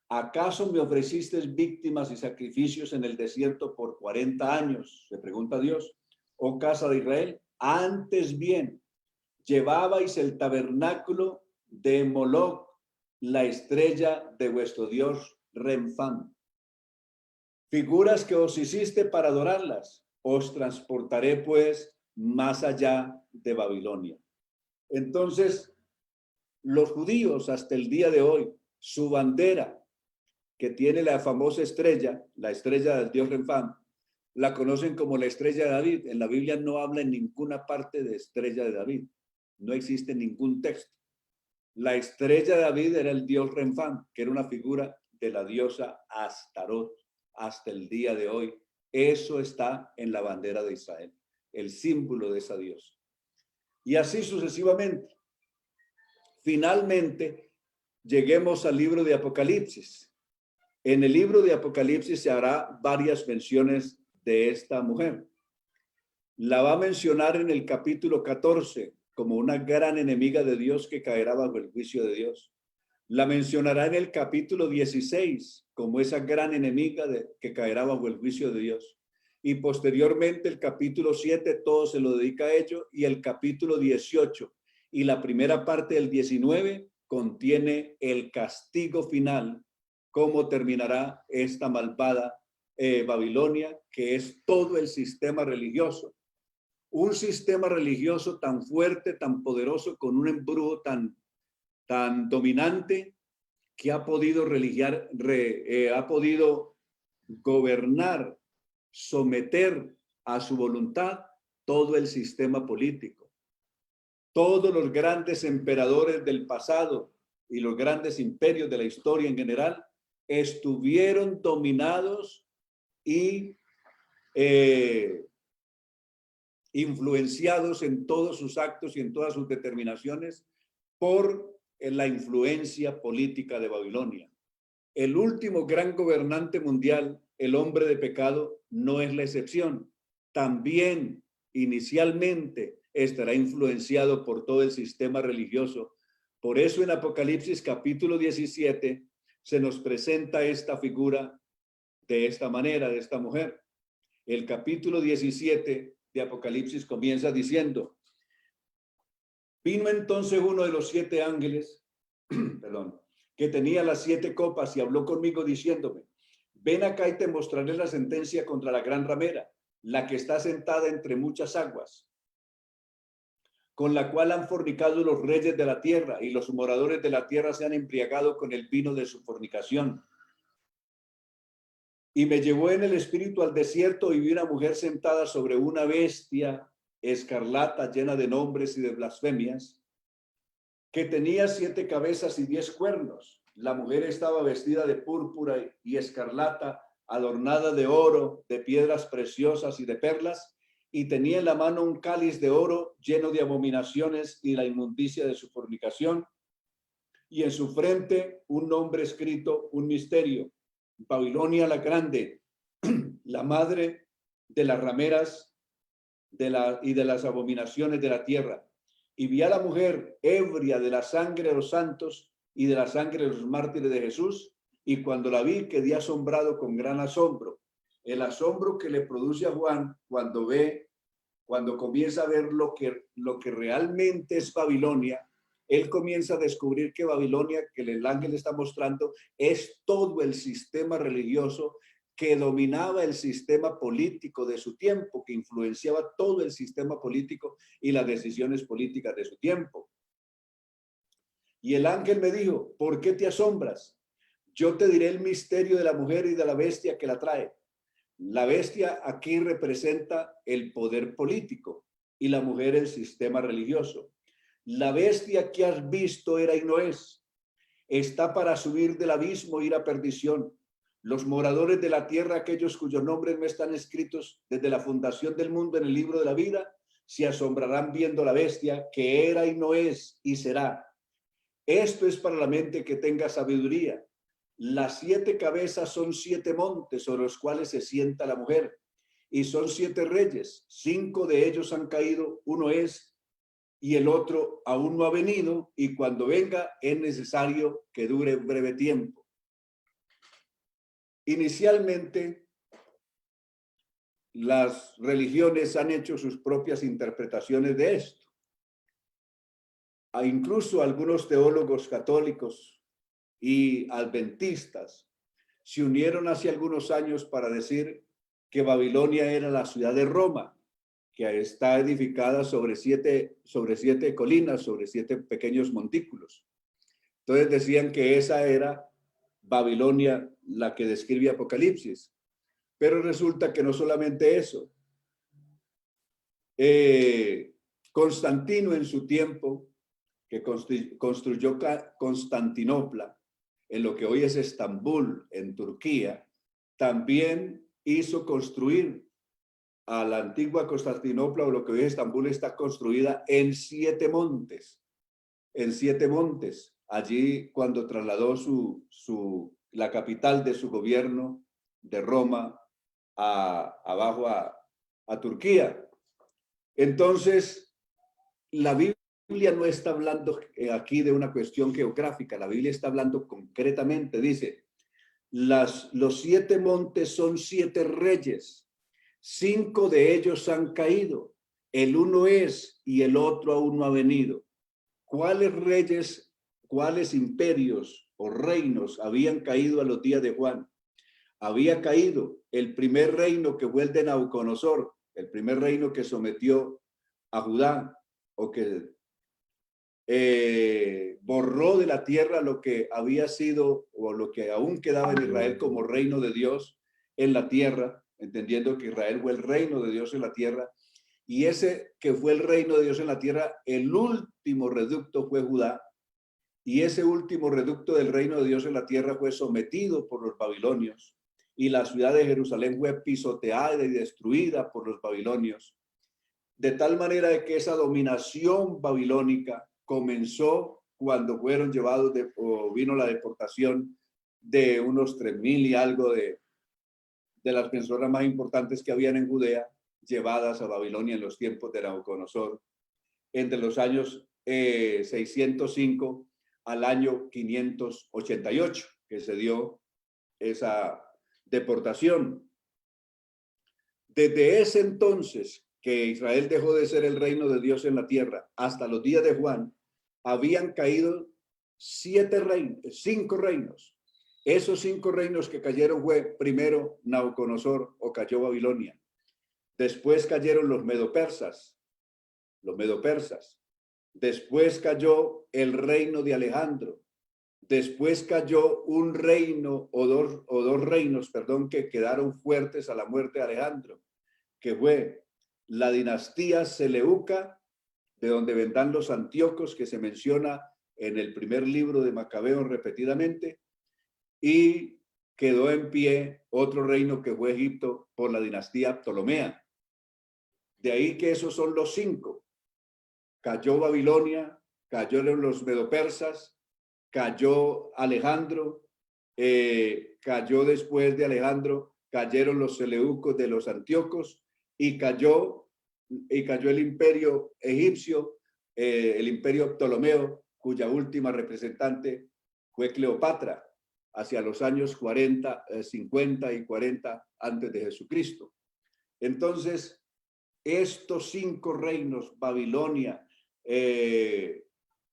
¿Acaso me ofrecisteis víctimas y sacrificios en el desierto por 40 años? Se pregunta Dios, oh casa de Israel. Antes bien, llevabais el tabernáculo de Moloc, la estrella de vuestro dios Renfán. Figuras que os hiciste para adorarlas. Os transportaré pues más allá de Babilonia. Entonces, los judíos hasta el día de hoy, su bandera, que tiene la famosa estrella, la estrella del dios Renfán, la conocen como la estrella de David. En la Biblia no habla en ninguna parte de estrella de David. No existe ningún texto. La estrella de David era el dios Renfán, que era una figura de la diosa Astarot hasta el día de hoy. Eso está en la bandera de Israel, el símbolo de esa diosa. Y así sucesivamente. Finalmente, lleguemos al libro de Apocalipsis. En el libro de Apocalipsis se hará varias menciones de esta mujer. La va a mencionar en el capítulo 14 como una gran enemiga de Dios que caerá bajo el juicio de Dios. La mencionará en el capítulo 16 como esa gran enemiga que caerá bajo el juicio de Dios. Y posteriormente el capítulo 7 todo se lo dedica a ello, y el capítulo 18 y la primera parte del 19 contiene el castigo final, cómo terminará esta malvada Babilonia, que es todo el sistema religioso. Un sistema religioso tan fuerte, tan poderoso, con un embrujo tan dominante, que ha podido ha podido gobernar, someter a su voluntad todo el sistema político. Todos los grandes emperadores del pasado y los grandes imperios de la historia en general estuvieron dominados y influenciados en todos sus actos y en todas sus determinaciones por la influencia política de Babilonia. El último gran gobernante mundial, el hombre de pecado, no es la excepción. También inicialmente estará influenciado por todo el sistema religioso. Por eso en Apocalipsis capítulo 17 se nos presenta esta figura de esta manera, de esta mujer. El capítulo 17 de Apocalipsis comienza diciendo: vino entonces uno de los 7 ángeles, perdón, que tenía las 7 copas y habló conmigo diciéndome: ven acá y te mostraré la sentencia contra la gran ramera, la que está sentada entre muchas aguas, con la cual han fornicado los reyes de la tierra, y los moradores de la tierra se han embriagado con el vino de su fornicación. Y me llevó en el espíritu al desierto, y vi una mujer sentada sobre una bestia escarlata llena de nombres y de blasfemias, que tenía 7 cabezas y 10 cuernos. La mujer estaba vestida de púrpura y escarlata, adornada de oro, de piedras preciosas y de perlas, y tenía en la mano un cáliz de oro lleno de abominaciones y la inmundicia de su fornicación, y en su frente un nombre escrito, un misterio: Babilonia la grande, la madre de las rameras y de las abominaciones de la tierra. y vi a la mujer ebria de la sangre de los santos y de la sangre de los mártires de Jesús, y cuando la vi quedé asombrado con gran asombro. El asombro que le produce a Juan cuando comienza a ver lo que realmente es Babilonia. Él comienza a descubrir que Babilonia, que el ángel está mostrando, es todo el sistema religioso que dominaba el sistema político de su tiempo, que influenciaba todo el sistema político y las decisiones políticas de su tiempo. Y el ángel me dijo, ¿por qué te asombras? Yo te diré el misterio de la mujer y de la bestia que la trae. La bestia aquí representa el poder político y la mujer el sistema religioso. La bestia que has visto era y no es. Está para subir del abismo e ir a perdición. Los moradores de la tierra, aquellos cuyos nombres no están escritos desde la fundación del mundo en el libro de la vida, se asombrarán viendo la bestia que era y no es y será. Esto es para la mente que tenga sabiduría. Las 7 cabezas son 7 montes sobre los cuales se sienta la mujer, y son 7 reyes. 5 de ellos han caído, uno es, y el otro aún no ha venido, y cuando venga es necesario que dure breve tiempo. Inicialmente, las religiones han hecho sus propias interpretaciones de esto. Incluso algunos teólogos católicos y adventistas se unieron hace algunos años para decir que Babilonia era la ciudad de Roma, que está edificada sobre siete colinas, sobre 7 pequeños montículos. Entonces decían que esa era Babilonia, la que describe Apocalipsis. Pero resulta que no solamente eso. Constantino en su tiempo, que construyó Constantinopla, en lo que hoy es Estambul, en Turquía, también hizo construir a la antigua Constantinopla, o lo que hoy es Estambul, está construida en 7 montes. En 7 montes. Allí, cuando trasladó la capital de su gobierno de Roma abajo a Turquía. Entonces, la Biblia no está hablando aquí de una cuestión geográfica, la Biblia está hablando concretamente, dice, los 7 montes son 7 reyes, 5 de ellos han caído, el uno es y el otro aún no ha venido. ¿Cuáles reyes, cuáles imperios o reinos habían caído a los días de Juan? Había caído el primer reino, que fue el de Nabucodonosor, el primer reino que sometió a Judá, o que borró de la tierra lo que había sido o lo que aún quedaba en Israel como reino de Dios en la tierra, entendiendo que Israel fue el reino de Dios en la tierra, y ese que fue el reino de Dios en la tierra, el último reducto fue Judá, y ese último reducto del reino de Dios en la tierra fue sometido por los babilonios, y la ciudad de Jerusalén fue pisoteada y destruida por los babilonios, de tal manera de que esa dominación babilónica comenzó cuando fueron llevados o vino la deportación de unos 3,000 y algo de las personas más importantes que habían en Judea, llevadas a Babilonia en los tiempos de Nabucodonosor, entre los años 605 al año 588, que se dio esa deportación. Desde ese entonces que Israel dejó de ser el reino de Dios en la tierra hasta los días de Juan, habían caído 5 reinos. Esos 5 reinos que cayeron fue primero Nabucodonosor, o cayó Babilonia. Después cayeron los medopersas. Después cayó el reino de Alejandro. Después cayó un reino o dos reinos, que quedaron fuertes a la muerte de Alejandro, que fue la dinastía Seleuca, de donde vendrán los antíocos, que se menciona en el primer libro de Macabeos repetidamente, y quedó en pie otro reino que fue Egipto por la dinastía Ptolomea. De ahí que esos son los 5. Cayó Babilonia, cayeron los medopersas, cayó Alejandro, cayó después de Alejandro, cayeron los seleucos de los antíocos, y cayó el imperio egipcio el imperio Ptolomeo, cuya última representante fue Cleopatra, hacia los años 40, 50 y 40 antes de Jesucristo. Entonces, estos 5 reinos, Babilonia,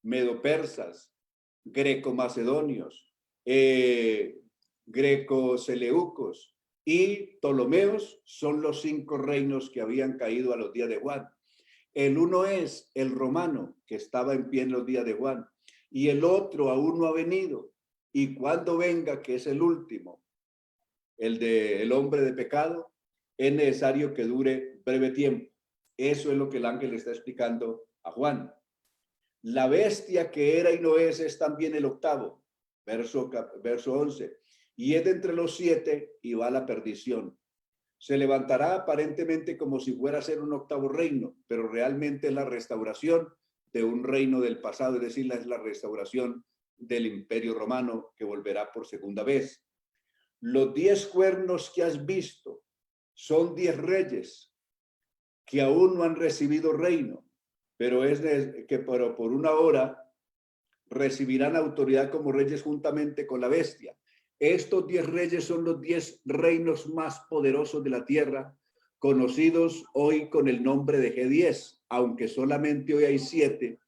medo-persas, greco-macedonios, greco-seleucos y ptolomeos, son los 5 reinos que habían caído a los días de Juan. El uno es el romano, que estaba en pie en los días de Juan, y el otro aún no ha venido. Y cuando venga, que es el último, el hombre de pecado, es necesario que dure breve tiempo. Eso es lo que el ángel está explicando a Juan. La bestia que era y no es también el octavo, verso 11, y es de entre los 7 y va a la perdición. Se levantará aparentemente como si fuera a ser un octavo reino, pero realmente es la restauración de un reino del pasado, es decir, es la restauración del imperio romano que volverá por segunda vez. Los 10 cuernos que has visto son 10 reyes que aún no han recibido reino, pero por una hora recibirán autoridad como reyes juntamente con la bestia. Estos 10 reyes son los 10 reinos más poderosos de la tierra, conocidos hoy con el nombre de G10, aunque solamente hoy hay 7.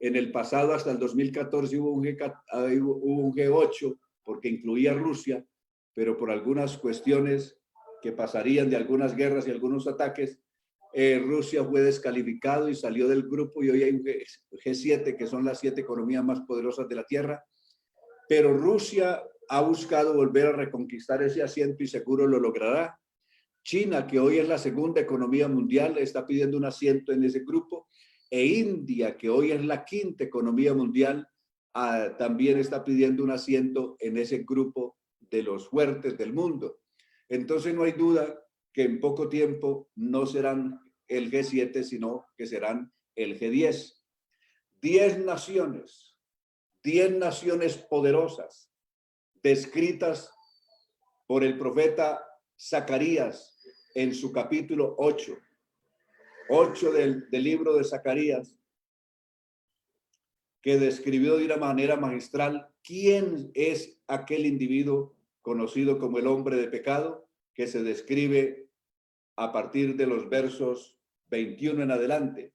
En el pasado, hasta el 2014, hubo un G8, porque incluía Rusia, pero por algunas cuestiones que pasarían de algunas guerras y algunos ataques, Rusia fue descalificado y salió del grupo, y hoy hay un G7, que son las 7 economías más poderosas de la tierra. Pero Rusia ha buscado volver a reconquistar ese asiento y seguro lo logrará. China, que hoy es la segunda economía mundial, está pidiendo un asiento en ese grupo. E India, que hoy es la 5ª economía mundial, también está pidiendo un asiento en ese grupo de los fuertes del mundo. Entonces no hay duda que en poco tiempo no serán el G7, sino que serán el G10. 10 naciones poderosas, descritas por el profeta Zacarías en su capítulo 8 del libro de Zacarías, que describió de una manera magistral quién es aquel individuo conocido como el hombre de pecado, que se describe a partir de los versos 21 en adelante.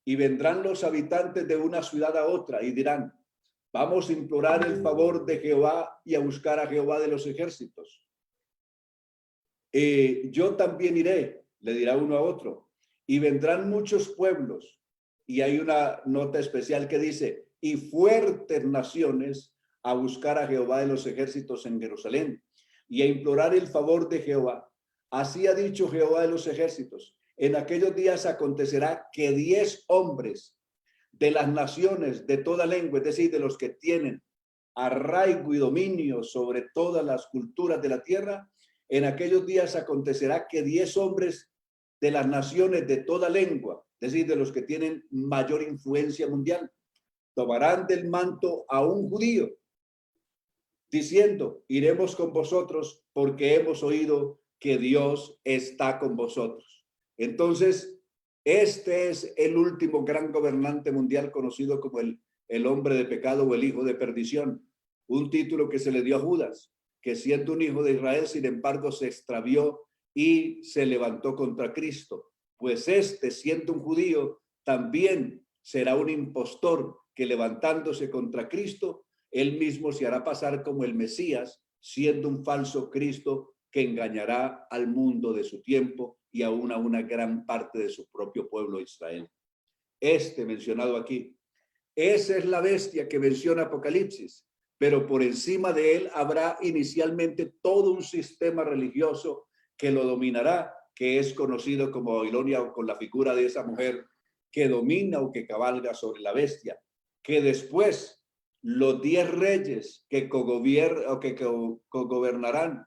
Y vendrán los habitantes de una ciudad a otra y dirán: vamos a implorar el favor de Jehová y a buscar a Jehová de los ejércitos. Yo también iré, le dirá uno a otro, y vendrán muchos pueblos. Y hay una nota especial que dice: y fuertes naciones a buscar a Jehová de los ejércitos en Jerusalén y a implorar el favor de Jehová. Así ha dicho Jehová de los ejércitos: en aquellos días acontecerá que 10 hombres de las naciones de toda lengua, es decir, de los que tienen arraigo y dominio sobre todas las culturas de la tierra, en aquellos días acontecerá que 10 hombres de las naciones de toda lengua, es decir, de los que tienen mayor influencia mundial, tomarán del manto a un judío, diciendo: iremos con vosotros porque hemos oído que Dios está con vosotros. Entonces, este es el último gran gobernante mundial, conocido como el hombre de pecado o el hijo de perdición, un título que se le dio a Judas, que siendo un hijo de Israel, sin embargo, se extravió y se levantó contra Cristo. Pues este, siendo un judío, también será un impostor que, levantándose contra Cristo, él mismo se hará pasar como el Mesías, siendo un falso Cristo que engañará al mundo de su tiempo y aún a una gran parte de su propio pueblo Israel. Este mencionado aquí, esa es la bestia que menciona Apocalipsis, pero por encima de él habrá inicialmente todo un sistema religioso que lo dominará, que es conocido como Babilonia, o con la figura de esa mujer que domina o que cabalga sobre la bestia, que después los 10 reyes que cogobernarán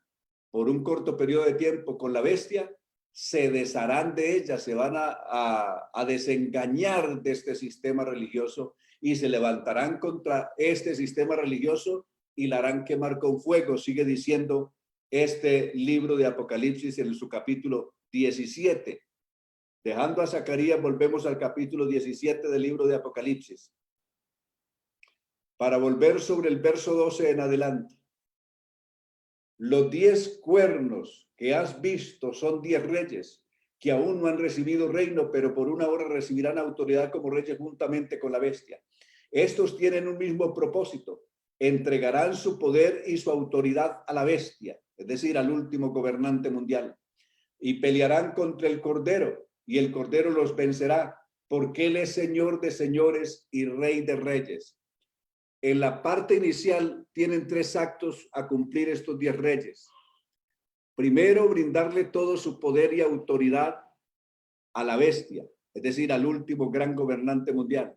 por un corto periodo de tiempo con la bestia, se desharán de ella, se van a desengañar de este sistema religioso y se levantarán contra este sistema religioso y la harán quemar con fuego. Sigue diciendo este libro de Apocalipsis en su capítulo 17. Dejando a Zacarías, volvemos al capítulo 17 del libro de Apocalipsis, para volver sobre el verso 12 en adelante. Los 10 cuernos que has visto son 10 reyes que aún no han recibido reino, pero por una hora recibirán autoridad como reyes juntamente con la bestia. Estos tienen un mismo propósito: entregarán su poder y su autoridad a la bestia, es decir, al último gobernante mundial, y pelearán contra el Cordero, y el Cordero los vencerá, porque Él es Señor de señores y Rey de reyes. En la parte inicial tienen 3 actos a cumplir estos 10 reyes. Primero, brindarle todo su poder y autoridad a la bestia, es decir, al último gran gobernante mundial.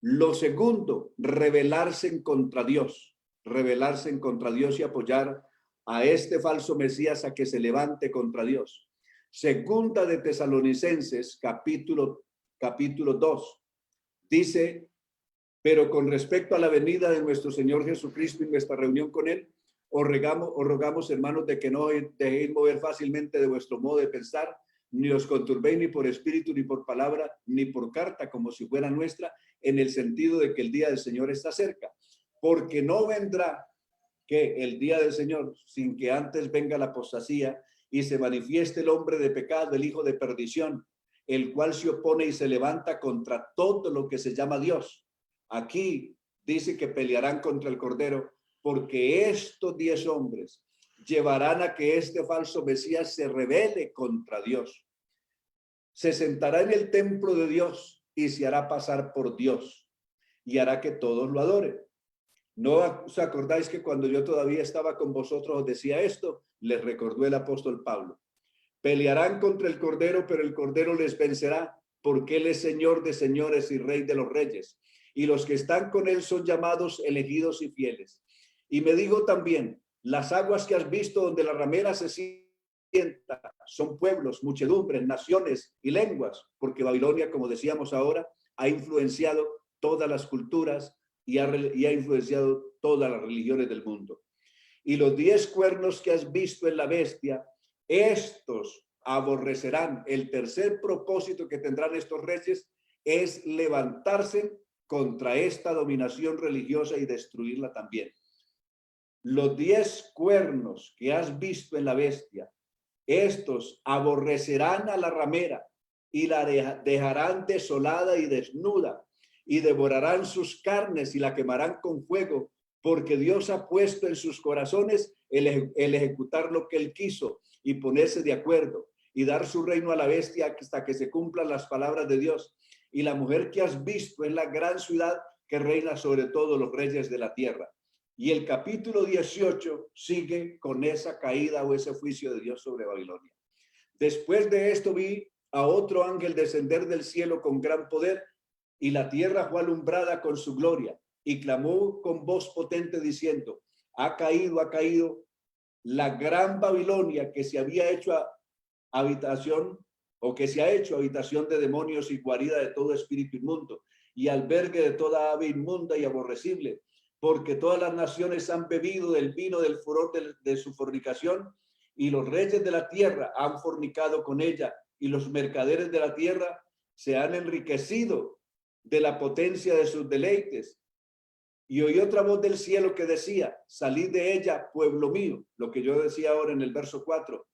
Lo segundo, rebelarse contra Dios y apoyar a este falso Mesías a que se levante contra Dios. Segunda de Tesalonicenses, capítulo 2, dice: pero con respecto a la venida de nuestro Señor Jesucristo y nuestra reunión con Él, os rogamos, hermanos, de que no dejéis mover fácilmente de vuestro modo de pensar, ni os conturbéis ni por espíritu, ni por palabra, ni por carta, como si fuera nuestra, en el sentido de que el día del Señor está cerca. Porque no vendrá que el día del Señor sin que antes venga la apostasía y se manifieste el hombre de pecado, el hijo de perdición, el cual se opone y se levanta contra todo lo que se llama Dios. Aquí dice que pelearán contra el Cordero, porque estos 10 hombres llevarán a que este falso Mesías se rebele contra Dios. Se sentará en el templo de Dios y se hará pasar por Dios y hará que todos lo adoren. ¿No os acordáis que cuando yo todavía estaba con vosotros os decía esto? Les recordó el apóstol Pablo. Pelearán contra el Cordero, pero el Cordero les vencerá, porque Él es Señor de señores y Rey de los reyes. Y los que están con Él son llamados, elegidos y fieles. Y me digo también, las aguas que has visto donde la ramera se sienta son pueblos, muchedumbres, naciones y lenguas, porque Babilonia, como decíamos ahora, ha influenciado todas las culturas y ha influenciado todas las religiones del mundo. Y los 10 cuernos que has visto en la bestia, estos aborrecerán. El tercer propósito que tendrán estos reyes es levantarse contra esta dominación religiosa y destruirla también. Los 10 cuernos que has visto en la bestia, estos aborrecerán a la ramera y la dejarán desolada y desnuda, y devorarán sus carnes y la quemarán con fuego, porque Dios ha puesto en sus corazones el ejecutar lo que Él quiso y ponerse de acuerdo y dar su reino a la bestia hasta que se cumplan las palabras de Dios. Y la mujer que has visto es la gran ciudad que reina sobre todos los reyes de la tierra. Y el capítulo 18 sigue con esa caída o ese juicio de Dios sobre Babilonia. Después de esto vi a otro ángel descender del cielo con gran poder, y la tierra fue alumbrada con su gloria, y clamó con voz potente diciendo: ha caído la gran Babilonia, que se había hecho habitación, o que se ha hecho habitación de demonios y guarida de todo espíritu inmundo, y albergue de toda ave inmunda y aborrecible, porque todas las naciones han bebido del vino del furor de su fornicación, y los reyes de la tierra han fornicado con ella, y los mercaderes de la tierra se han enriquecido de la potencia de sus deleites. Y oí otra voz del cielo que decía: salid de ella, pueblo mío, lo que yo decía ahora en el verso 4,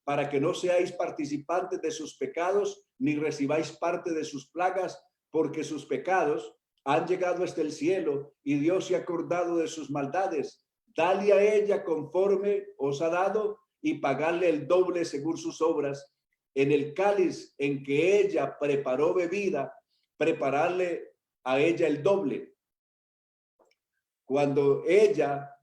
para que no seáis participantes de sus pecados, ni recibáis parte de sus plagas, porque sus pecados han llegado hasta el cielo, y Dios se ha acordado de sus maldades. Dale a ella conforme os ha dado, y pagarle el doble según sus obras. En el cáliz en que ella preparó bebida, prepararle a ella el doble. Cuanto ella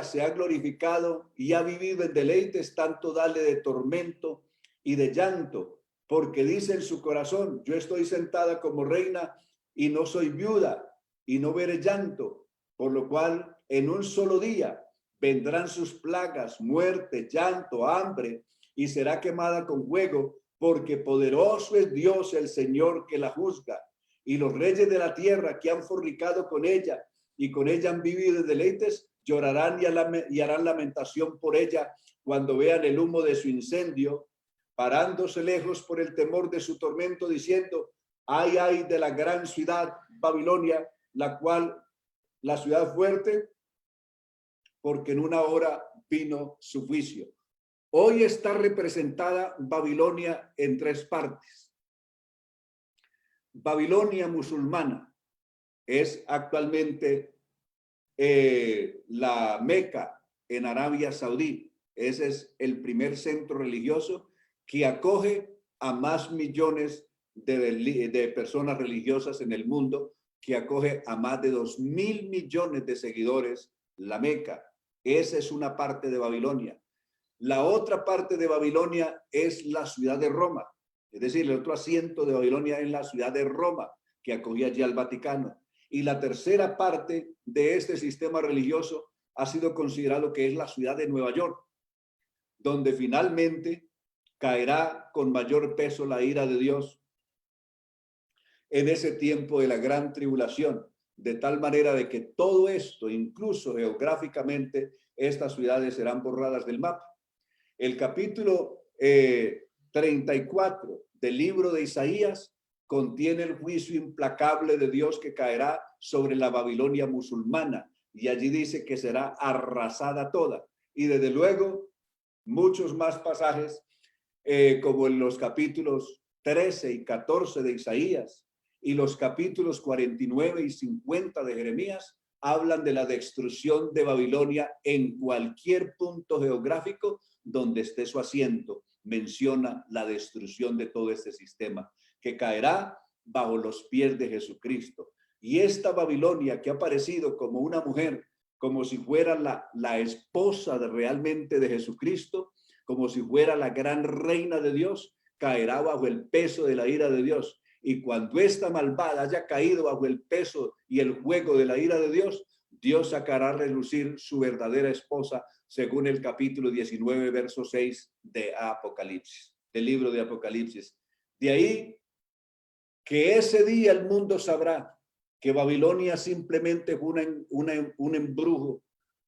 se ha glorificado y ha vivido en deleites, tanto dale de tormento y de llanto, porque dice en su corazón: yo estoy sentada como reina y no soy viuda y no veré llanto, por lo cual en un solo día vendrán sus plagas, muerte, llanto, hambre, y será quemada con fuego, porque poderoso es Dios el Señor que la juzga. Y los reyes de la tierra que han fornicado con ella y con ella han vivido de deleites, llorarán y harán lamentación por ella cuando vean el humo de su incendio, parándose lejos por el temor de su tormento, diciendo, ay, ay de la gran ciudad Babilonia, la ciudad fuerte, porque en una hora vino su juicio. Hoy está representada Babilonia en tres partes. Babilonia musulmana es actualmente la Meca en Arabia Saudí. Ese es el primer centro religioso que acoge a más millones de personas religiosas en el mundo, que acoge a más de 2.000 millones de seguidores, la Meca. Esa es una parte de Babilonia. La otra parte de Babilonia es la ciudad de Roma. Es decir, el otro asiento de Babilonia es la ciudad de Roma, que acogía allí al Vaticano. Y la tercera parte de este sistema religioso ha sido considerado que es la ciudad de Nueva York, donde finalmente caerá con mayor peso la ira de Dios en ese tiempo de la gran tribulación, de tal manera de que todo esto, incluso geográficamente, estas ciudades serán borradas del mapa. El capítulo 34 del libro de Isaías contiene el juicio implacable de Dios que caerá sobre la Babilonia musulmana, y allí dice que será arrasada toda. Y desde luego muchos más pasajes, como en los capítulos 13 y 14 de Isaías y los capítulos 49 y 50 de Jeremías, hablan de la destrucción de Babilonia en cualquier punto geográfico donde esté su asiento. Menciona la destrucción de todo este sistema que caerá bajo los pies de Jesucristo. Y esta Babilonia, que ha aparecido como una mujer, como si fuera la esposa realmente de Jesucristo, como si fuera la gran reina de Dios, caerá bajo el peso de la ira de Dios. Y cuando esta malvada haya caído bajo el peso y el juego de la ira de Dios, Dios sacará a relucir su verdadera esposa, según el capítulo 19, verso 6 de Apocalipsis, del libro de Apocalipsis. De ahí que ese día el mundo sabrá que Babilonia simplemente fue un embrujo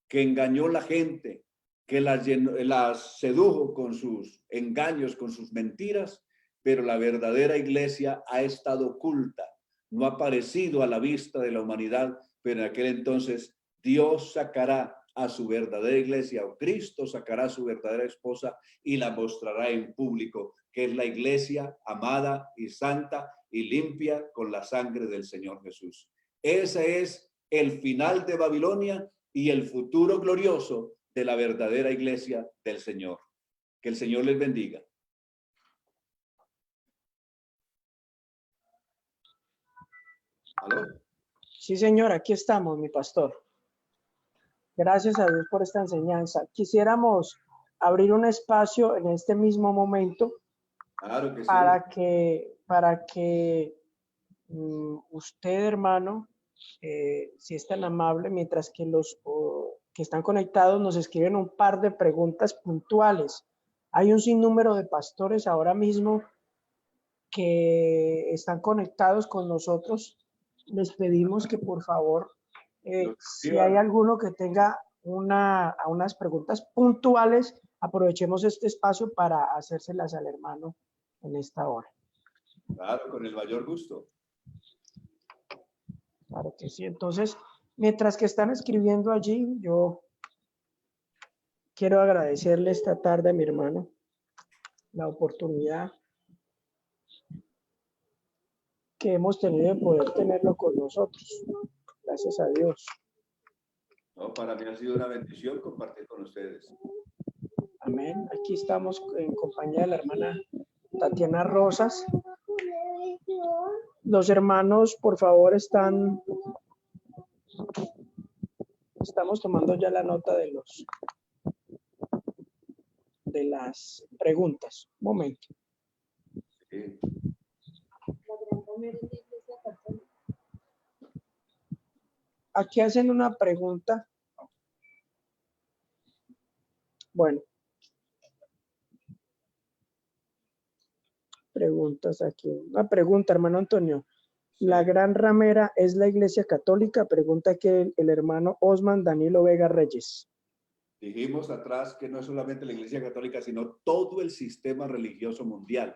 que engañó a la gente, que las sedujo con sus engaños, con sus mentiras, pero la verdadera iglesia ha estado oculta, no ha aparecido a la vista de la humanidad, pero en aquel entonces Dios sacará a su verdadera iglesia, o Cristo sacará a su verdadera esposa y la mostrará en público, que es la iglesia amada y santa y limpia con la sangre del Señor Jesús. Ese es el final de Babilonia y el futuro glorioso de la verdadera iglesia del Señor. Que el Señor les bendiga. ¿Aló? Sí, señor, aquí estamos, mi pastor. Gracias a Dios por esta enseñanza. Quisiéramos abrir un espacio en este mismo momento Claro que sí. para que usted, hermano, si es tan amable, mientras que los que están conectados nos escriben un par de preguntas puntuales. Hay un sinnúmero de pastores ahora mismo que están conectados con nosotros. Les pedimos que por favor, si hay alguno que tenga unas preguntas puntuales, aprovechemos este espacio para hacérselas al hermano en esta hora. Claro, con el mayor gusto. Claro que sí. Entonces, mientras que están escribiendo allí, yo quiero agradecerle esta tarde a mi hermano la oportunidad que hemos tenido de poder tenerlo con nosotros. Gracias a Dios. No, para mí ha sido una bendición compartir con ustedes. Amén. Aquí estamos en compañía de la hermana Tatiana Rosas. Los hermanos, por favor, estamos tomando ya la nota de las preguntas. Un momento. Sí. Aquí hacen una pregunta. Bueno. Preguntas aquí. Una pregunta, hermano Antonio. ¿La Gran Ramera es la Iglesia Católica? Pregunta que el hermano Osman Danilo Vega Reyes. Dijimos atrás que no es solamente la Iglesia Católica, sino todo el sistema religioso mundial.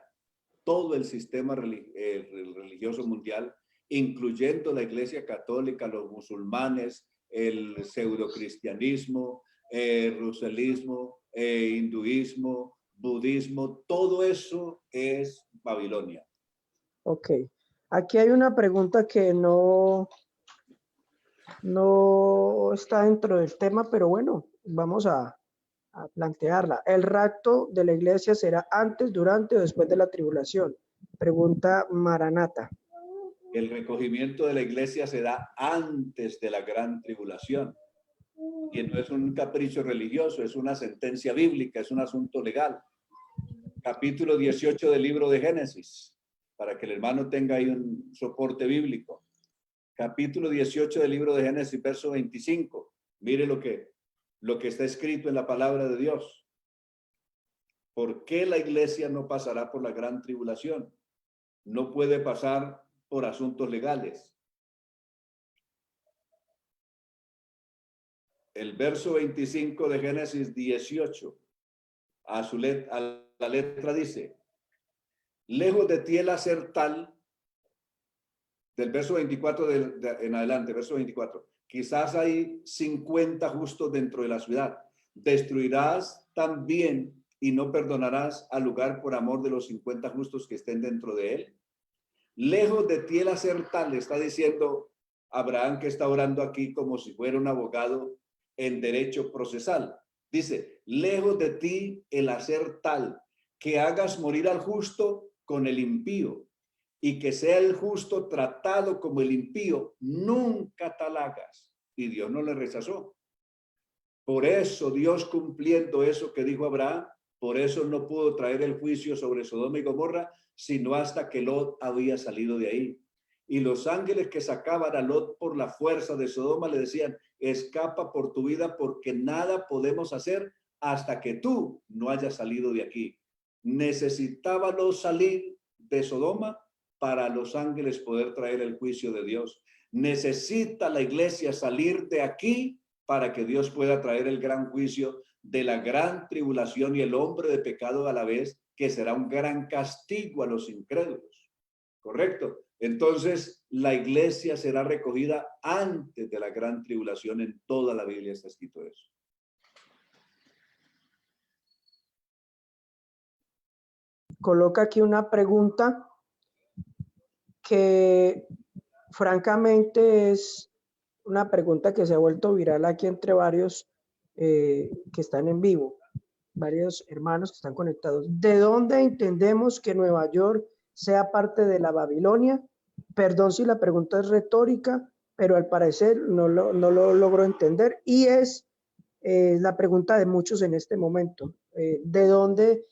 Todo el sistema religioso mundial, incluyendo la Iglesia Católica, los musulmanes, el pseudocristianismo, ruselismo, hinduismo, budismo, todo eso es Babilonia. Ok. Aquí hay una pregunta que no está dentro del tema, pero bueno, vamos a plantearla. ¿El rapto de la iglesia será antes, durante o después de la tribulación? Pregunta Maranata. El recogimiento de la iglesia se da antes de la gran tribulación. Y no es un capricho religioso, es una sentencia bíblica, es un asunto legal. Capítulo 18 del libro de Génesis, para que el hermano tenga ahí un soporte bíblico. Capítulo 18 del libro de Génesis, verso 25. Mire lo que está escrito en la palabra de Dios. ¿Por qué la iglesia no pasará por la gran tribulación? No puede pasar por asuntos legales. El verso 25 de Génesis 18, a la letra dice, lejos de ti el hacer tal, del verso 24 en adelante, verso 24, quizás hay 50 justos dentro de la ciudad. Destruirás también y no perdonarás al lugar por amor de los 50 justos que estén dentro de él. Lejos de ti el hacer tal, está diciendo Abraham, que está orando aquí como si fuera un abogado en derecho procesal. Dice, lejos de ti el hacer tal, que hagas morir al justo con el impío, y que sea el justo tratado como el impío, nunca tal hagas. Y Dios no le rechazó. Por eso Dios, cumpliendo eso que dijo Abraham, por eso no pudo traer el juicio sobre Sodoma y Gomorra, sino hasta que Lot había salido de ahí. Y los ángeles que sacaban a Lot por la fuerza de Sodoma le decían, escapa por tu vida porque nada podemos hacer hasta que tú no hayas salido de aquí. Necesitaba Lot salir de Sodoma para los ángeles poder traer el juicio de Dios. Necesita la iglesia salir de aquí para que Dios pueda traer el gran juicio de la gran tribulación y el hombre de pecado a la vez, que será un gran castigo a los incrédulos. ¿Correcto? Entonces, la iglesia será recogida antes de la gran tribulación. En toda la Biblia está escrito eso. Coloca aquí una pregunta que francamente es una pregunta que se ha vuelto viral aquí entre varios que están en vivo, varios hermanos que están conectados. ¿De dónde entendemos que Nueva York sea parte de la Babilonia? Perdón si la pregunta es retórica, pero al parecer no lo logro entender, y es la pregunta de muchos en este momento. ¿De dónde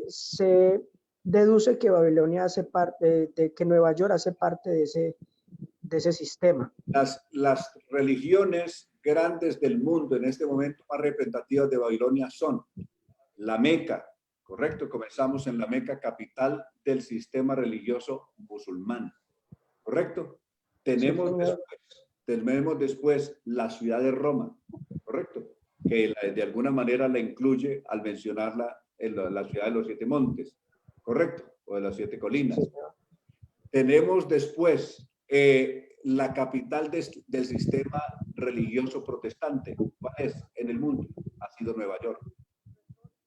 se deduce que Babilonia hace parte, de que Nueva York hace parte de ese sistema? Las religiones grandes del mundo en este momento más representativas de Babilonia son la Meca, ¿correcto? Comenzamos en la Meca, capital del sistema religioso musulmán, ¿correcto? Tenemos después la ciudad de Roma, ¿correcto? Que de alguna manera la incluye al mencionarla en la ciudad de los 7 montes, ¿correcto? O de las 7 colinas. Tenemos después la capital del sistema religioso protestante. ¿Cuál es en el mundo? Ha sido Nueva York.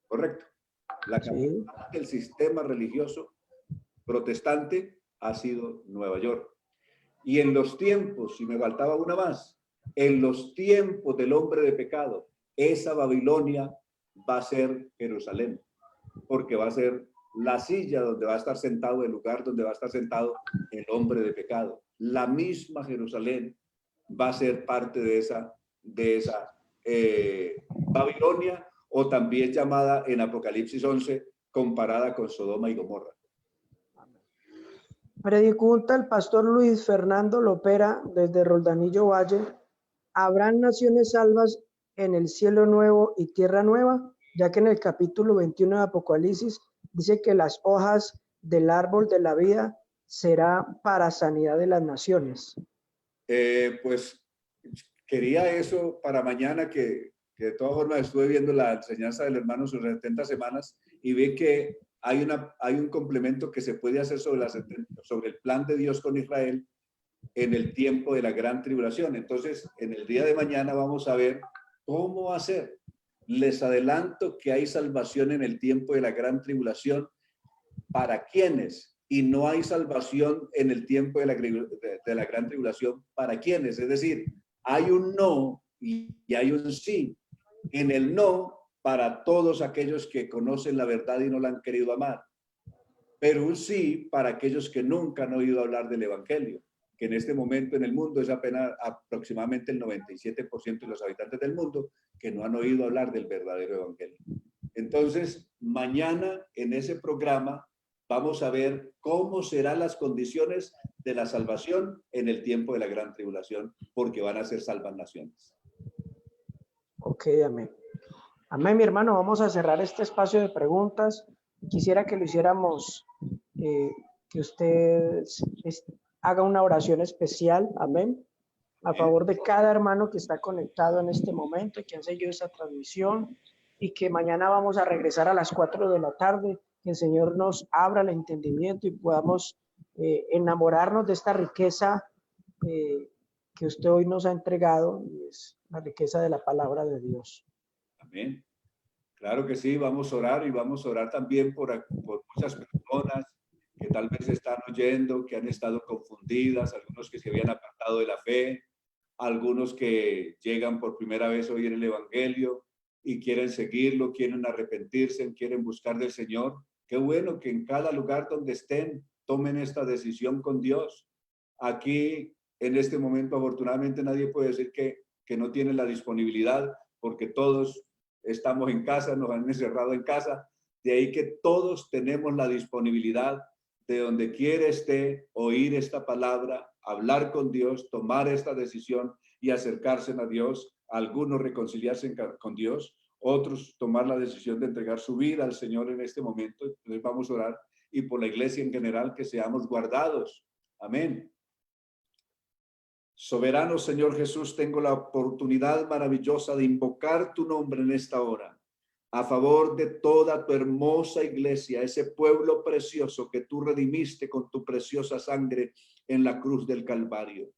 ¿Correcto? La capital del sistema religioso protestante ha sido Nueva York. Y en los tiempos, si me faltaba una más, en los tiempos del hombre de pecado, esa Babilonia va a ser Jerusalén, porque va a ser la silla donde va a estar sentado, el lugar donde va a estar sentado el hombre de pecado. La misma Jerusalén va a ser parte de esa Babilonia, o también llamada en Apocalipsis 11, comparada con Sodoma y Gomorra. Pregunta el pastor Luis Fernando Lopera desde Roldanillo Valle. ¿Habrán naciones salvas en el cielo nuevo y tierra nueva? Ya que en el capítulo 21 de Apocalipsis dice que las hojas del árbol de la vida será para sanidad de las naciones. Pues quería eso para mañana, que de todas formas estuve viendo la enseñanza del hermano sobre 70 semanas y vi que hay un complemento que se puede hacer sobre el plan de Dios con Israel en el tiempo de la gran tribulación. Entonces, en el día de mañana vamos a ver cómo hacer. Les adelanto que hay salvación en el tiempo de la gran tribulación. ¿Para quiénes? Y no hay salvación en el tiempo de la gran tribulación. ¿Para quiénes? Es decir, hay un no y hay un sí. En el no, para todos aquellos que conocen la verdad y no la han querido amar. Pero un sí para aquellos que nunca han oído hablar del evangelio, que en este momento en el mundo es apenas aproximadamente el 97% de los habitantes del mundo que no han oído hablar del verdadero evangelio. Entonces, mañana en ese programa vamos a ver cómo serán las condiciones de la salvación en el tiempo de la gran tribulación, porque van a ser salvas naciones. Ok, amén. Amén, mi hermano. Vamos a cerrar este espacio de preguntas. Quisiera que lo hiciéramos, que usted haga una oración especial, amén, a favor de cada hermano que está conectado en este momento y que han seguido esta transmisión, y que mañana vamos a regresar a las 4 de la tarde, que el Señor nos abra el entendimiento y podamos enamorarnos de esta riqueza que usted hoy nos ha entregado, y es la riqueza de la palabra de Dios. Amén. Claro que sí, vamos a orar, y vamos a orar también por muchas personas que tal vez están oyendo, que han estado confundidas, algunos que se habían apartado de la fe, algunos que llegan por primera vez a oír el evangelio y quieren seguirlo, quieren arrepentirse, quieren buscar del Señor. Qué bueno que en cada lugar donde estén tomen esta decisión con Dios. Aquí, en este momento, afortunadamente nadie puede decir que no tiene la disponibilidad, porque todos estamos en casa, nos han encerrado en casa. De ahí que todos tenemos la disponibilidad de donde quiera esté, oír esta palabra, hablar con Dios, tomar esta decisión y acercarse a Dios. Algunos reconciliarse con Dios, otros tomar la decisión de entregar su vida al Señor en este momento. Entonces vamos a orar, y por la iglesia en general, que seamos guardados. Amén. Soberano Señor Jesús, tengo la oportunidad maravillosa de invocar tu nombre en esta hora, a favor de toda tu hermosa iglesia, ese pueblo precioso que tú redimiste con tu preciosa sangre en la cruz del Calvario.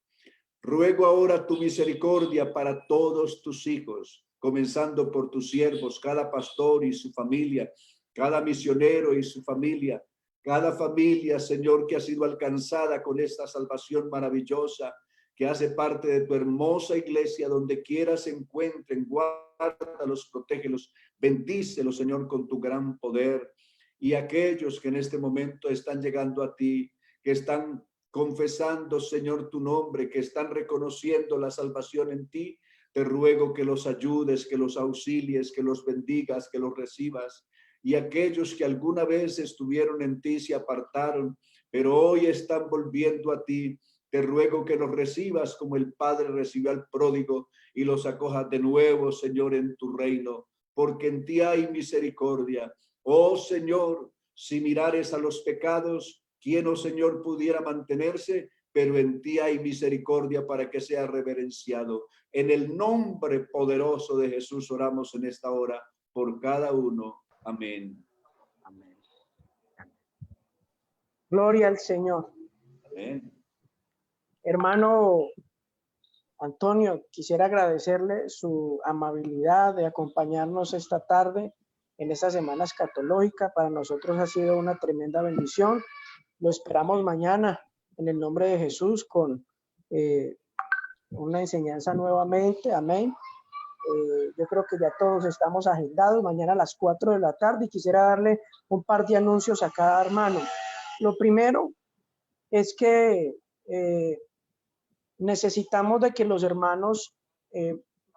Ruego ahora tu misericordia para todos tus hijos, comenzando por tus siervos, cada pastor y su familia, cada misionero y su familia, cada familia, Señor, que ha sido alcanzada con esta salvación maravillosa, que hace parte de tu hermosa iglesia. Donde quiera se encuentren, guárdalos, protégelos, bendícelos, Señor, con tu gran poder. Y aquellos que en este momento están llegando a ti, que están confesando, Señor, tu nombre, que están reconociendo la salvación en ti, te ruego que los ayudes, que los auxilies, que los bendigas, que los recibas. Y aquellos que alguna vez estuvieron en ti, se apartaron, pero hoy están volviendo a ti, te ruego que los recibas como el Padre recibió al pródigo, y los acojas de nuevo, Señor, en tu reino, porque en ti hay misericordia. Oh Señor, si mirares a los pecados, ¿quién, oh Señor, pudiera mantenerse? Pero en ti hay misericordia para que sea reverenciado. En el nombre poderoso de Jesús oramos en esta hora por cada uno. Amén. Amén. Gloria al Señor. Amén. Hermano Antonio, quisiera agradecerle su amabilidad de acompañarnos esta tarde en esta semana escatológica. Para nosotros ha sido una tremenda bendición. Lo esperamos mañana en el nombre de Jesús con una enseñanza nuevamente. Amén. Yo creo que ya todos estamos agendados mañana a las 4 de la tarde, y quisiera darle un par de anuncios a cada hermano. Lo primero es que necesitamos de que los hermanos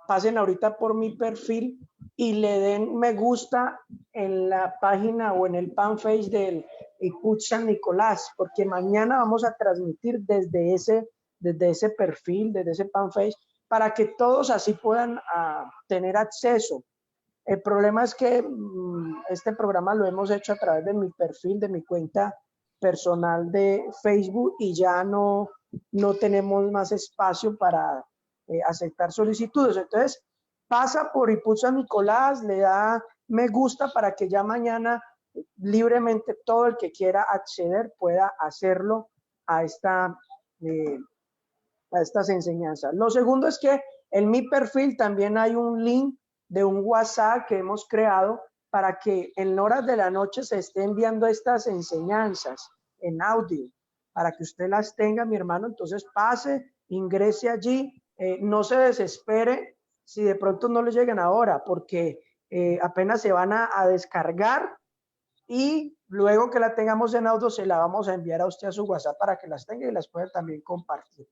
pasen ahorita por mi perfil y le den me gusta en la página o en el fanpage del ICUT San Nicolás, porque mañana vamos a transmitir desde ese perfil, desde ese fanpage, para que todos así puedan tener acceso. El problema es que este programa lo hemos hecho a través de mi perfil, de mi cuenta personal de Facebook y ya no tenemos más espacio para aceptar solicitudes. Entonces, pasa por Ipusa Nicolás, le da me gusta para que ya mañana libremente todo el que quiera acceder pueda hacerlo a estas enseñanzas. Lo segundo es que en mi perfil también hay un link de un WhatsApp que hemos creado para que en horas de la noche se esté enviando estas enseñanzas en audio, para que usted las tenga, mi hermano. Entonces pase, ingrese allí, no se desespere si de pronto no le llegan ahora, porque apenas se van a descargar y luego que la tengamos en audio se la vamos a enviar a usted a su WhatsApp para que las tenga y las pueda también compartir.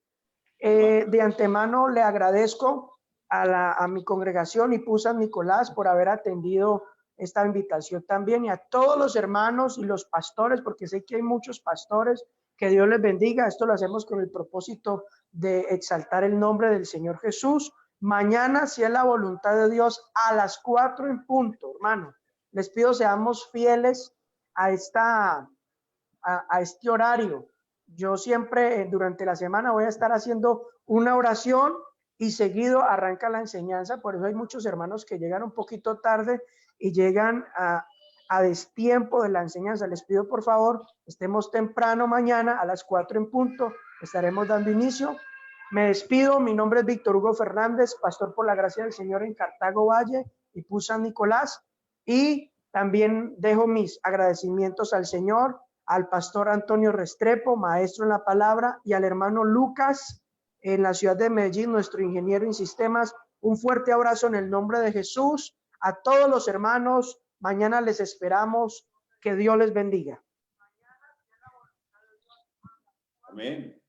De antemano le agradezco a mi congregación Ipusa Nicolás por haber atendido esta invitación también, y a todos los hermanos y los pastores, porque sé que hay muchos pastores. Que Dios les bendiga. Esto lo hacemos con el propósito de exaltar el nombre del Señor Jesús. Mañana, si es la voluntad de Dios, a las 4 en punto, hermano. Les pido seamos fieles a este horario. Yo siempre durante la semana voy a estar haciendo una oración y seguido arranca la enseñanza. Por eso hay muchos hermanos que llegan un poquito tarde y llegan a destiempo de la enseñanza. Les pido por favor, estemos temprano mañana a las 4 en punto. Estaremos dando inicio. Me despido. Mi nombre es Víctor Hugo Fernández, pastor por la gracia del Señor en Cartago Valle y Ipusa Nicolás. Y también dejo mis agradecimientos al Señor, al pastor Antonio Restrepo, maestro en la palabra, y al hermano Lucas en la ciudad de Medellín, nuestro ingeniero en sistemas. Un fuerte abrazo en el nombre de Jesús. A todos los hermanos, mañana les esperamos. Que Dios les bendiga. Amén.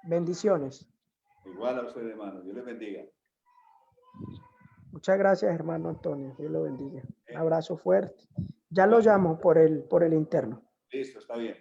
Bendiciones. Igual a usted, hermano. Dios les bendiga. Muchas gracias, hermano Antonio. Dios lo bendiga. Un abrazo fuerte. Ya lo llamo por el interno. Listo, está bien.